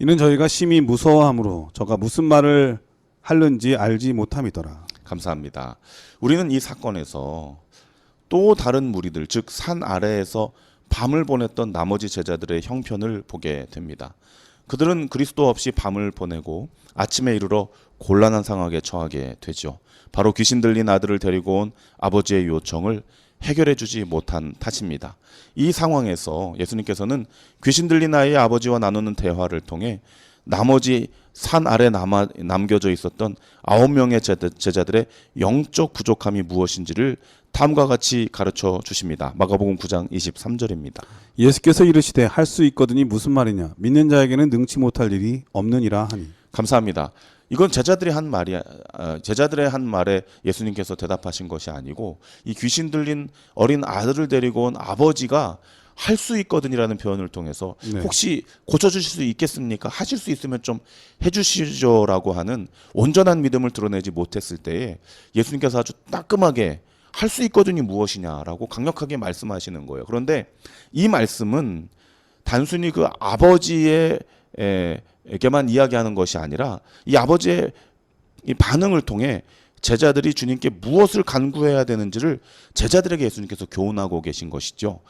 Speaker 1: 이는 저희가 심히 무서워함으로 저가 무슨 말을 하는지 알지 못함이더라.
Speaker 2: 감사합니다. 우리는 이 사건에서 또 다른 무리들, 즉 산 아래에서 밤을 보냈던 나머지 제자들의 형편을 보게 됩니다. 그들은 그리스도 없이 밤을 보내고 아침에 이르러 곤란한 상황에 처하게 되죠. 바로 귀신 들린 아들을 데리고 온 아버지의 요청을 해결해 주지 못한 탓입니다. 이 상황에서 예수님께서는 귀신 들린 아이의 아버지와 나누는 대화를 통해 나머지 산 아래 남겨져 있었던 9명의 제자들의 영적 부족함이 무엇인지를 다음과 같이 가르쳐 주십니다. 마가복음 9장 23절입니다.
Speaker 1: 예수께서 이르시되 할 수 있거든이 무슨 말이냐. 믿는 자에게는 능치 못할 일이 없느니라 하니.
Speaker 2: 감사합니다. 이건 제자들의 한 말에 예수님께서 대답하신 것이 아니고 이 귀신 들린 어린 아들을 데리고 온 아버지가 할 수 있거든이라는 표현을 통해서
Speaker 1: 네.
Speaker 2: 혹시 고쳐주실 수 있겠습니까? 하실 수 있으면 좀 해주시죠라고 하는 온전한 믿음을 드러내지 못했을 때에 예수님께서 아주 따끔하게 할 수 있거든이 무엇이냐라고 강력하게 말씀하시는 거예요. 그런데 이 말씀은 단순히 그 아버지에게만 이야기하는 것이 아니라 이 아버지의 이 반응을 통해 제자들이 주님께 무엇을 간구해야 되는지를 제자들에게 예수님께서 교훈하고 계신 것이죠.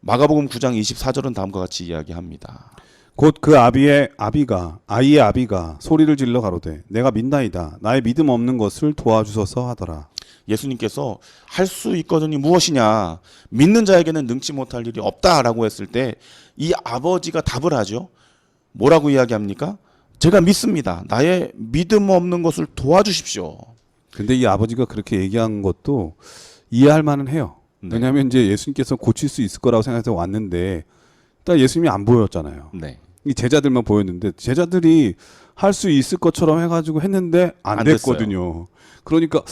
Speaker 2: 마가복음 9장 24절은 다음과 같이 이야기합니다.
Speaker 1: 곧 그 아이의 아비가 소리를 질러 가로되 내가 믿나이다. 나의 믿음 없는 것을 도와주소서 하더라.
Speaker 2: 예수님께서 할 수 있거든이 무엇이냐, 믿는 자에게는 능치 못할 일이 없다라고 했을 때 이 아버지가 답을 하죠. 뭐라고 이야기합니까? 제가 믿습니다. 나의 믿음 없는 것을 도와주십시오.
Speaker 1: 근데 이 아버지가 그렇게 얘기한 것도 이해할 만은 해요.
Speaker 2: 네.
Speaker 1: 왜냐하면 이제 예수님께서 고칠 수 있을 거라고 생각해서 왔는데 딱 예수님이 안 보였잖아요.
Speaker 2: 네.
Speaker 1: 이 제자들만 보였는데 제자들이 할 수 있을 것처럼 해가지고 했는데 안 됐거든요. 그러니까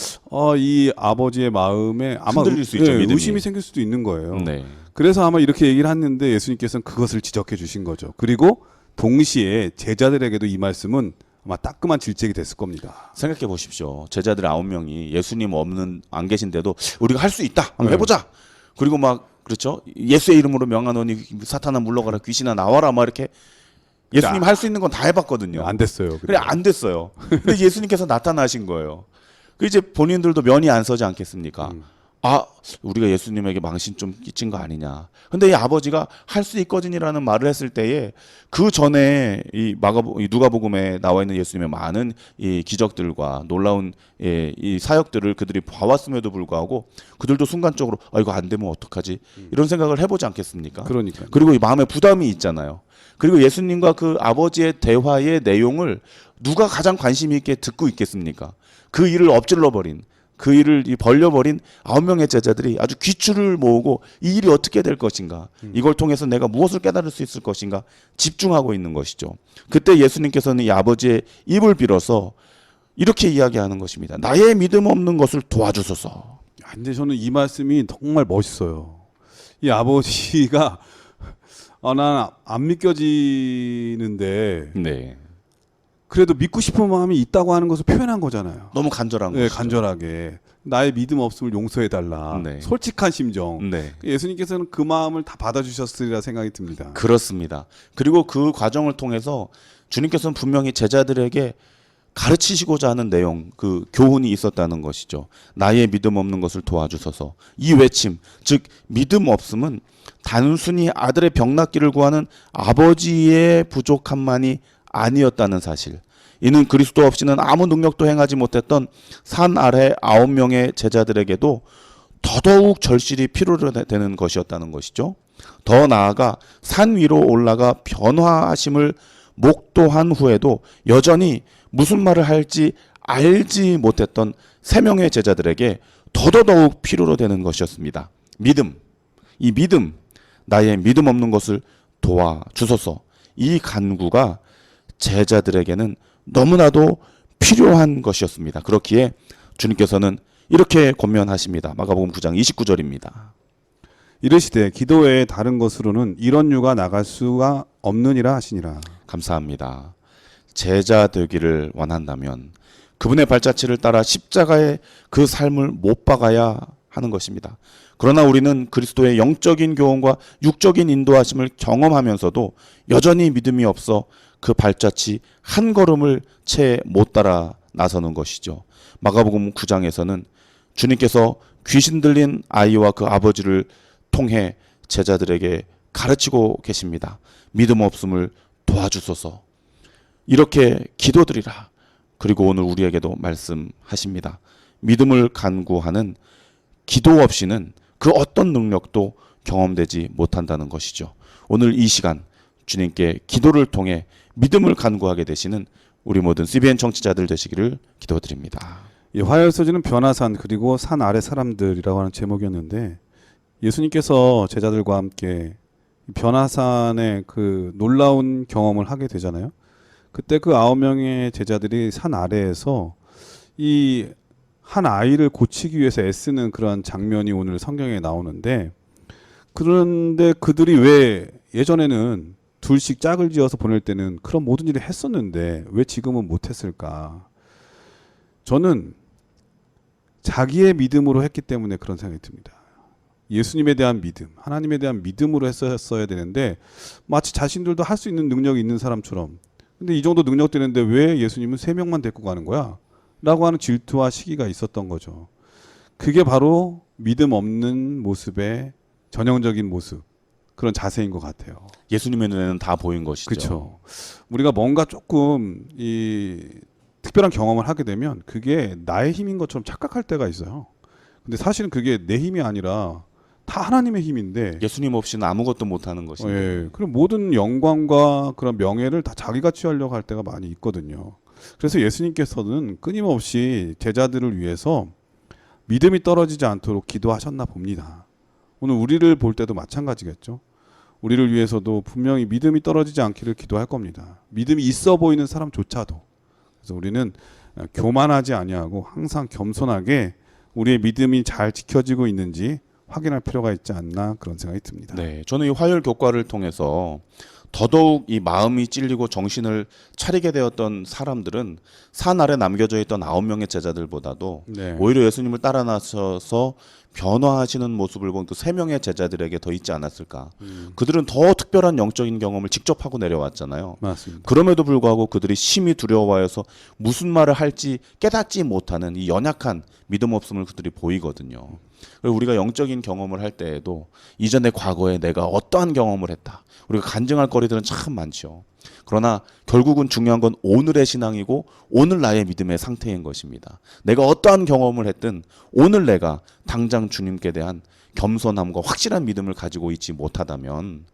Speaker 1: 이 아버지의 마음에 아마
Speaker 2: 흔들릴 수 있죠, 믿음이.
Speaker 1: 의심이 생길 수도 있는 거예요.
Speaker 2: 네.
Speaker 1: 그래서 아마 이렇게 얘기를 했는데 예수님께서는 그것을 지적해 주신 거죠. 그리고 동시에 제자들에게도 이 말씀은 아마 따끔한 질책이 됐을 겁니다.
Speaker 2: 생각해 보십시오. 제자들 9명이 예수님 안 계신데도 우리가 할 수 있다. 한번
Speaker 1: 네.
Speaker 2: 해보자. 그리고 막 그렇죠. 예수의 이름으로 명하노니 사탄아 물러가라, 귀신아 나와라, 막 이렇게 예수님 할 수 있는 건 다 해봤거든요.
Speaker 1: 안 됐어요.
Speaker 2: 그래 안 됐어요. 근데 예수님께서 나타나신 거예요. 그 이제 본인들도 면이 안 서지 않겠습니까? 우리가 예수님에게 망신 좀 끼친 거 아니냐. 근데 이 아버지가 할 수 있거든이라는 말을 했을 때에 그 전에 이 누가복음에 나와 있는 예수님의 많은 이 기적들과 놀라운 이 사역들을 그들이 봐왔음에도 불구하고 그들도 순간적으로 이거 안 되면 어떡하지? 이런 생각을 해보지 않겠습니까?
Speaker 1: 그러니까.
Speaker 2: 그리고 이 마음에 부담이 있잖아요. 그리고 예수님과 그 아버지의 대화의 내용을 누가 가장 관심 있게 듣고 있겠습니까? 그 일을 엎질러버린, 그 일을 벌려버린 9명의 제자들이 아주 귀추를 모으고 이 일이 어떻게 될 것인가, 이걸 통해서 내가 무엇을 깨달을 수 있을 것인가 집중하고 있는 것이죠. 그때 예수님께서는 이 아버지의 입을 빌어서 이렇게 이야기하는 것입니다. 나의 믿음 없는 것을 도와주소서.
Speaker 1: 근데 저는 이 말씀이 정말 멋있어요. 이 아버지가 난 안 믿겨지는데
Speaker 2: 네.
Speaker 1: 그래도 믿고 싶은 마음이 있다고 하는 것을 표현한 거잖아요.
Speaker 2: 너무 간절한
Speaker 1: 네,
Speaker 2: 것이죠.
Speaker 1: 간절하게 나의 믿음 없음을 용서해달라.
Speaker 2: 네.
Speaker 1: 솔직한 심정.
Speaker 2: 네.
Speaker 1: 예수님께서는 그 마음을 다 받아주셨으리라 생각이 듭니다.
Speaker 2: 그렇습니다. 그리고 그 과정을 통해서 주님께서는 분명히 제자들에게 가르치시고자 하는 내용, 그 교훈이 있었다는 것이죠. 나의 믿음 없는 것을 도와주소서. 이 외침, 즉 믿음 없음은 단순히 아들의 병낫기를 구하는 아버지의 부족함만이 아니었다는 사실. 이는 그리스도 없이는 아무 능력도 행하지 못했던 산 아래 9명의 제자들에게도 더더욱 절실히 필요로 되는 것이었다는 것이죠. 더 나아가 산 위로 올라가 변화하심을 목도한 후에도 여전히 무슨 말을 할지 알지 못했던 3명의 제자들에게 더더욱 필요로 되는 것이었습니다. 믿음, 이 믿음, 나의 믿음 없는 것을 도와주소서. 이 간구가 제자들에게는 너무나도 필요한 것이었습니다. 그렇기에 주님께서는 이렇게 권면하십니다. 마가복음 9장 29절입니다.
Speaker 1: 이르시되 기도 외에 다른 것으로는 이런 유가 나갈 수가 없느니라 하시니라.
Speaker 2: 감사합니다. 제자 되기를 원한다면 그분의 발자취를 따라 십자가의 그 삶을 못 박아야 하는 것입니다. 그러나 우리는 그리스도의 영적인 교훈과 육적인 인도하심을 경험하면서도 여전히 믿음이 없어 그 발자취 한 걸음을 채 못 따라 나서는 것이죠. 마가복음 9장에서는 주님께서 귀신 들린 아이와 그 아버지를 통해 제자들에게 가르치고 계십니다. 믿음 없음을 도와주소서. 이렇게 기도드리라. 그리고 오늘 우리에게도 말씀하십니다. 믿음을 간구하는 기도 없이는 그 어떤 능력도 경험되지 못한다는 것이죠. 오늘 이 시간 주님께 기도를 통해 믿음을 간구하게 되시는 우리 모든 CBN 청취자들 되시기를 기도드립니다.
Speaker 1: 이 화요소지는 변화산 그리고 산 아래 사람들이라고 하는 제목이었는데 예수님께서 제자들과 함께 변화산의 그 놀라운 경험을 하게 되잖아요. 그때 그 9명의 제자들이 산 아래에서 이 한 아이를 고치기 위해서 애쓰는 그런 장면이 오늘 성경에 나오는데, 그런데 그들이 왜 예전에는 둘씩 짝을 지어서 보낼 때는 그런 모든 일을 했었는데 왜 지금은 못했을까? 저는 자기의 믿음으로 했기 때문에 그런 생각이 듭니다. 예수님에 대한 믿음, 하나님에 대한 믿음으로 했었어야 되는데 마치 자신들도 할 수 있는 능력이 있는 사람처럼, 근데 이 정도 능력 되는데 왜 예수님은 3명만 데리고 가는 거야? 라고 하는 질투와 시기가 있었던 거죠. 그게 바로 믿음 없는 모습의 전형적인 모습, 그런 자세인 것 같아요.
Speaker 2: 예수님의 눈에는 다 보인 것이죠.
Speaker 1: 그렇죠. 우리가 뭔가 조금 이 특별한 경험을 하게 되면 그게 나의 힘인 것처럼 착각할 때가 있어요. 근데 사실은 그게 내 힘이 아니라 다 하나님의 힘인데,
Speaker 2: 예수님 없이는 아무것도 못하는 것인데.
Speaker 1: 예, 그럼 모든 영광과 그런 명예를 다 자기가 취하려고 할 때가 많이 있거든요. 그래서 예수님께서는 끊임없이 제자들을 위해서 믿음이 떨어지지 않도록 기도하셨나 봅니다. 오늘 우리를 볼 때도 마찬가지겠죠. 우리를 위해서도 분명히 믿음이 떨어지지 않기를 기도할 겁니다. 믿음이 있어 보이는 사람조차도. 그래서 우리는 교만하지 아니하고 항상 겸손하게 우리의 믿음이 잘 지켜지고 있는지 확인할 필요가 있지 않나, 그런 생각이 듭니다.
Speaker 2: 네, 저는 이 화요일 교과를 통해서 더더욱 이 마음이 찔리고 정신을 차리게 되었던 사람들은 산 아래 남겨져 있던 9명의 제자들보다도
Speaker 1: 네.
Speaker 2: 오히려 예수님을 따라 나서서 변화하시는 모습을 본 그 3명의 제자들에게 더 있지 않았을까. 그들은 더 특별한 영적인 경험을 직접 하고 내려왔잖아요.
Speaker 1: 맞습니다.
Speaker 2: 그럼에도 불구하고 그들이 심히 두려워해서 무슨 말을 할지 깨닫지 못하는 이 연약한 믿음 없음을 그들이 보이거든요. 그리고 우리가 영적인 경험을 할 때에도 이전의 과거에 내가 어떠한 경험을 했다, 우리가 간증할 거리들은 참 많죠. 그러나 결국은 중요한 건 오늘의 신앙이고 오늘 나의 믿음의 상태인 것입니다. 내가 어떠한 경험을 했든 오늘 내가 당장 주님께 대한 겸손함과 확실한 믿음을 가지고 있지 못하다면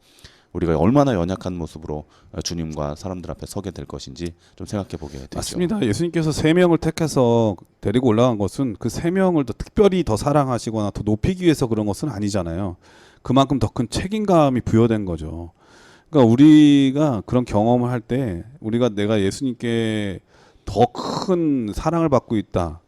Speaker 2: 우리가 얼마나 연약한 모습으로 주님과 사람들 앞에 서게 될 것인지 좀 생각해 보게 되죠.
Speaker 1: 맞습니다. 예수님께서 3명을 택해서 데리고 올라간 것은 그 3명을 더 특별히 더 사랑하시거나 더 높이기 위해서 그런 것은 아니잖아요. 그만큼 더 큰 책임감이 부여된 거죠. 그러니까 우리가 그런 경험을 할 때 우리가 내가 예수님께 더 큰 사랑을 받고 있다,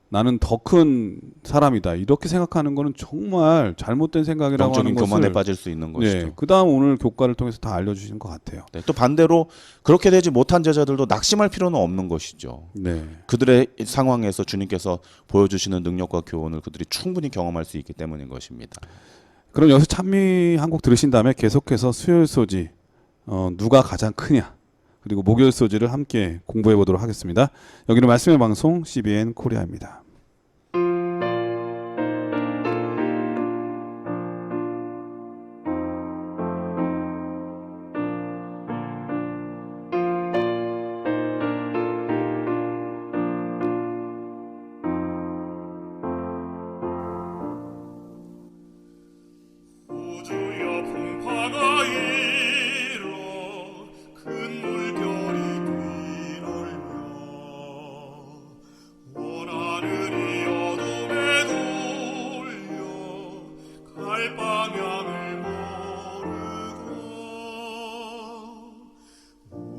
Speaker 1: 나는 더 큰 사람이다, 이렇게 생각하는 거는 정말 잘못된 생각이라고 하는
Speaker 2: 영적인
Speaker 1: 것을,
Speaker 2: 교만에 빠질 수 있는 것이죠.
Speaker 1: 네, 그다음 오늘 교과를 통해서 다 알려주신 것 같아요.
Speaker 2: 네, 또 반대로 그렇게 되지 못한 제자들도 낙심할 필요는 없는 것이죠.
Speaker 1: 네,
Speaker 2: 그들의 상황에서 주님께서 보여주시는 능력과 교훈을 그들이 충분히 경험할 수 있기 때문인 것입니다.
Speaker 1: 그럼 여기서 찬미 한 곡 들으신 다음에 계속해서 수요일 소지 누가 가장 크냐, 그리고 목요일 소지를 함께 공부해 보도록 하겠습니다. 여기는 말씀의 방송 CBN 코리아입니다.
Speaker 3: 우주여 풍파가 일어 큰 물결이 뒤놀며 원하늘이 어둠에 돌려 갈 방향을 모르고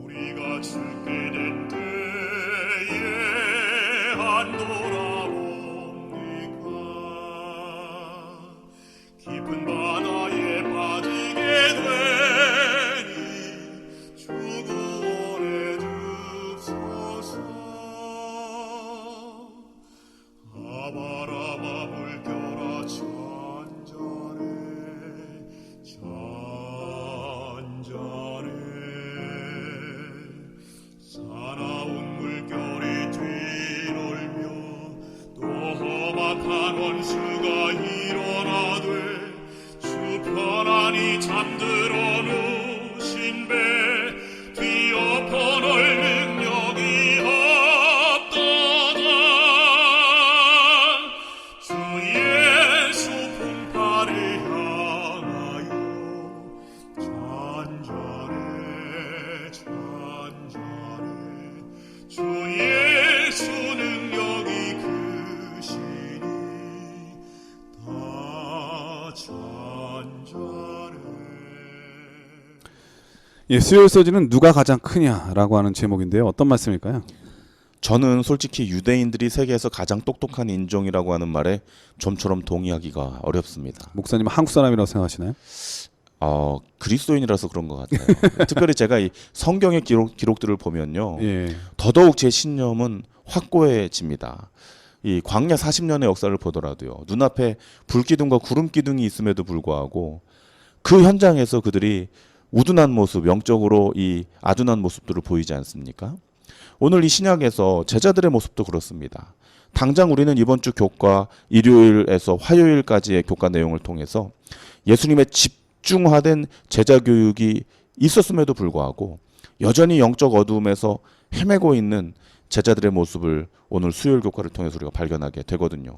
Speaker 3: 우리가 죽게 된 때에 안 돌아옵니까 깊은 바다에 빠지게 되니 주 구원해 주소서. 아바라바 물결아 잔잔해 잔잔해 사나운 물결이 뒤놀며 또 험악한 원수가 일어나되 주 편안히 잠들어 누신 배 뒤엎어널 능력이 없도다. 주 예수 풍파를 향하여 잔잔해 잔잔해 주 예수 능력이 크시니 다 잔잔해.
Speaker 1: 예, 수요일 소지는 누가 가장 크냐라고 하는 제목인데요. 어떤 말씀일까요?
Speaker 2: 저는 솔직히 유대인들이 세계에서 가장 똑똑한 인종이라고 하는 말에 좀처럼 동의하기가 어렵습니다.
Speaker 1: 목사님은 한국 사람이라고 생각하시나요?
Speaker 2: 그리스도인이라서 그런 것 같아요. 특별히 제가 이 성경의 기록들을 보면요,
Speaker 1: 예.
Speaker 2: 더더욱 제 신념은 확고해집니다. 이 광야 40년의 역사를 보더라도요, 눈앞에 불기둥과 구름기둥이 있음에도 불구하고 그 현장에서 그들이 우둔한 모습, 영적으로 이 아둔한 모습들을 보이지 않습니까? 오늘 이 신약에서 제자들의 모습도 그렇습니다. 당장 우리는 이번 주 교과 일요일에서 화요일까지의 교과 내용을 통해서 예수님의 집중화된 제자 교육이 있었음에도 불구하고 여전히 영적 어두움에서 헤매고 있는 제자들의 모습을 오늘 수요일 교과를 통해서 우리가 발견하게 되거든요.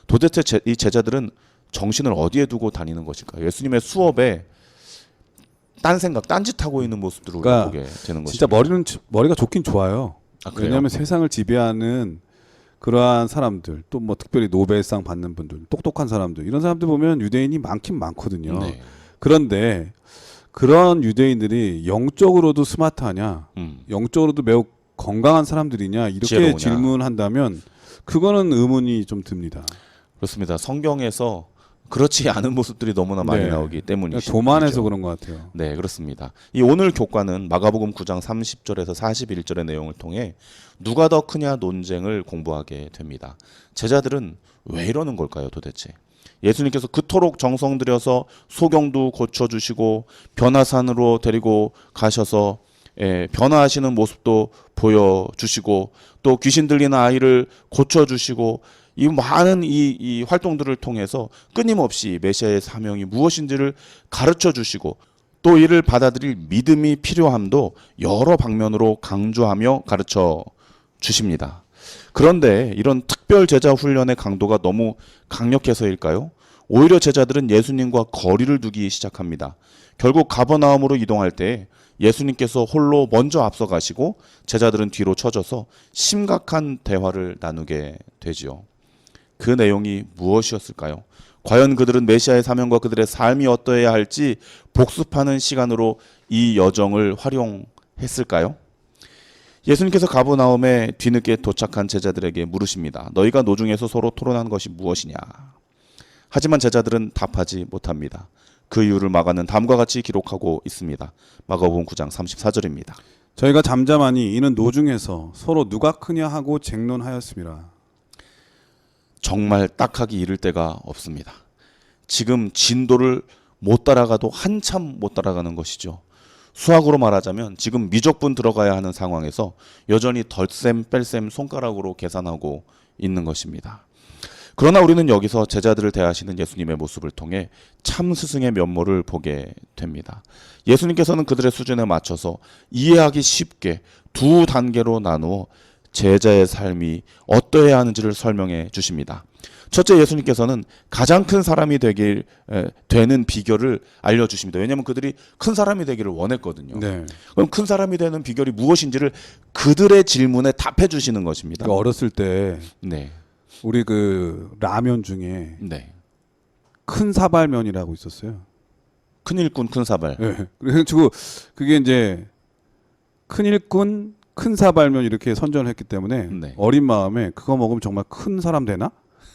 Speaker 2: 도대체 이 제자들은 정신을 어디에 두고 다니는 것일까요? 예수님의 수업에 딴 생각, 딴짓하고 있는 모습들을 우리가 보게 되는 것이죠.
Speaker 1: 진짜 머리가 좋긴 좋아요.
Speaker 2: 그래요?
Speaker 1: 왜냐하면 세상을 지배하는 그러한 사람들, 또 뭐 특별히 노벨상 받는 분들, 똑똑한 사람들, 이런 사람들 보면 유대인이 많긴 많거든요.
Speaker 2: 네.
Speaker 1: 그런데 그런 유대인들이 영적으로도 스마트하냐, 영적으로도 매우 건강한 사람들이냐 이렇게
Speaker 2: 지혜로우냐.
Speaker 1: 질문한다면 그거는 의문이 좀 듭니다.
Speaker 2: 그렇습니다. 성경에서 그렇지 않은 모습들이 너무나 많이
Speaker 1: 네.
Speaker 2: 나오기 때문이죠.
Speaker 1: 교만해서 그런 것 같아요.
Speaker 2: 네, 그렇습니다. 이 오늘 교과는 마가복음 9장 30절에서 41절의 내용을 통해 누가 더 크냐 논쟁을 공부하게 됩니다. 제자들은 왜 이러는 걸까요, 도대체? 예수님께서 그토록 정성 들여서 소경도 고쳐주시고 변화산으로 데리고 가셔서 변화하시는 모습도 보여주시고 또 귀신 들리는 아이를 고쳐주시고 이 많은 이 활동들을 통해서 끊임없이 메시아의 사명이 무엇인지를 가르쳐 주시고 또 이를 받아들일 믿음이 필요함도 여러 방면으로 강조하며 가르쳐 주십니다. 그런데 이런 특별 제자 훈련의 강도가 너무 강력해서일까요? 오히려 제자들은 예수님과 거리를 두기 시작합니다. 결국 가버나움으로 이동할 때 예수님께서 홀로 먼저 앞서가시고 제자들은 뒤로 쳐져서 심각한 대화를 나누게 되지요. 그 내용이 무엇이었을까요? 과연 그들은 메시아의 사명과 그들의 삶이 어떠해야 할지 복습하는 시간으로 이 여정을 활용했을까요? 예수님께서 가버나움에 뒤늦게 도착한 제자들에게 물으십니다. 너희가 노중에서 서로 토론한 것이 무엇이냐? 하지만 제자들은 답하지 못합니다. 그 이유를 마가는 다음과 같이 기록하고 있습니다. 마가복음 9장 34절입니다.
Speaker 1: 저희가 잠잠하니 이는 노중에서 서로 누가 크냐 하고 쟁론하였습니다.
Speaker 2: 정말 딱하기 이를 데가 없습니다. 지금 진도를 못 따라가도 한참 못 따라가는 것이죠. 수학으로 말하자면 지금 미적분 들어가야 하는 상황에서 여전히 덜셈 뺄셈 손가락으로 계산하고 있는 것입니다. 그러나 우리는 여기서 제자들을 대하시는 예수님의 모습을 통해 참 스승의 면모를 보게 됩니다. 예수님께서는 그들의 수준에 맞춰서 이해하기 쉽게 두 단계로 나누어 제자의 삶이 어떠해야 하는지를 설명해 주십니다. 첫째, 예수님께서는 가장 큰 사람이 되는 비결을 알려주십니다. 왜냐하면 그들이 큰 사람이 되기를 원했거든요.
Speaker 1: 네.
Speaker 2: 그럼 큰 사람이 되는 비결이 무엇인지를 그들의 질문에 답해 주시는 것입니다.
Speaker 1: 그러니까 어렸을 때
Speaker 2: 네,
Speaker 1: 우리 그 라면 중에
Speaker 2: 네.
Speaker 1: 큰 사발면이라고 있었어요.
Speaker 2: 큰 일꾼 큰 사발.
Speaker 1: 네. 그래가지고 그게 이제 큰 일꾼 큰 사발면 이렇게 선전을 했기 때문에
Speaker 2: 네.
Speaker 1: 어린 마음에 그거 먹으면 정말 큰 사람 되나?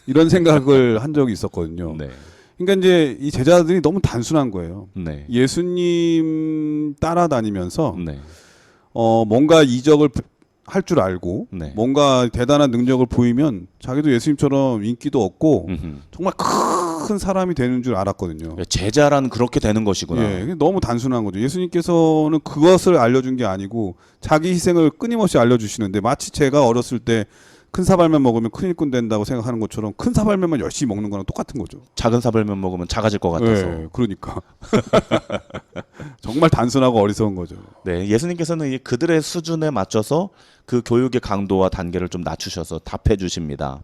Speaker 1: 이런 생각을 한 적이 있었거든요.
Speaker 2: 네,
Speaker 1: 그러니까 이제 이 제자들이 너무 단순한 거예요.
Speaker 2: 네,
Speaker 1: 예수님 따라다니면서
Speaker 2: 네,
Speaker 1: 뭔가 이적을 할 줄 알고
Speaker 2: 네.
Speaker 1: 뭔가 대단한 능력을 보이면 자기도 예수님처럼 인기도 얻고
Speaker 2: 음흠.
Speaker 1: 정말 큰 사람이 되는 줄 알았거든요.
Speaker 2: 제자란 그렇게 되는 것이구나.
Speaker 1: 예, 너무 단순한 거죠. 예수님께서는 그것을 알려준 게 아니고 자기 희생을 끊임없이 알려주시는데 마치 제가 어렸을 때 큰 사발면 먹으면 큰 일꾼 된다고 생각하는 것처럼 큰 사발면만 열심히 먹는 거랑 똑같은 거죠.
Speaker 2: 작은 사발면 먹으면 작아질 것 같아서.
Speaker 1: 예, 그러니까 정말 단순하고 어리석은 거죠.
Speaker 2: 네, 예수님께서는 이 그들의 수준에 맞춰서 그 교육의 강도와 단계를 좀 낮추셔서 답해 주십니다.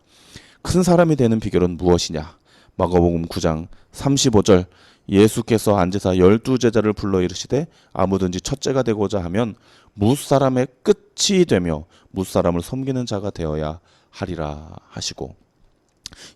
Speaker 2: 큰 사람이 되는 비결은 무엇이냐? 마가복음 9장 35절 예수께서 앉으사 12제자를 불러 이르시되 아무든지 첫째가 되고자 하면 무사람의 끝이 되며 무사람을 섬기는 자가 되어야 하리라 하시고,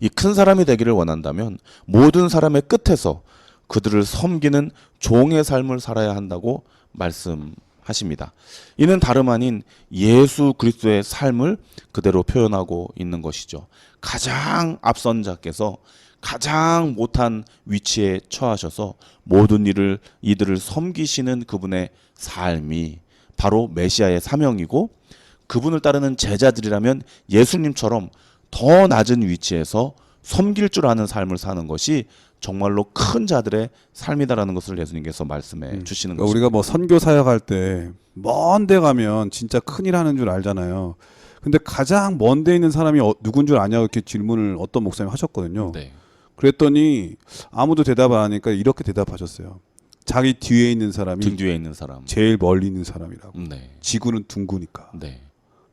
Speaker 2: 이 큰 사람이 되기를 원한다면 모든 사람의 끝에서 그들을 섬기는 종의 삶을 살아야 한다고 말씀하십니다. 이는 다름 아닌 예수 그리스도의 삶을 그대로 표현하고 있는 것이죠. 가장 앞선 자께서 가장 못한 위치에 처하셔서 모든 이들을 섬기시는 그분의 삶이 바로 메시아의 사명이고, 그분을 따르는 제자들이라면 예수님처럼 더 낮은 위치에서 섬길 줄 아는 삶을 사는 것이 정말로 큰 자들의 삶이다라는 것을 예수님께서 말씀해 주시는
Speaker 1: 그러니까
Speaker 2: 것입니다.
Speaker 1: 우리가 뭐 선교 사역할 때 먼 데 가면 진짜 큰일 하는 줄 알잖아요. 근데 가장 먼 데 있는 사람이 누군 줄 아냐고 이렇게 질문을 어떤 목사님이 하셨거든요.
Speaker 2: 네.
Speaker 1: 그랬더니 아무도 대답 안 하니까 이렇게 대답하셨어요. 자기 뒤에 있는 사람이
Speaker 2: 등 뒤에 있는 사람.
Speaker 1: 제일 멀리 있는 사람이라고.
Speaker 2: 네.
Speaker 1: 지구는 둥그니까.
Speaker 2: 네.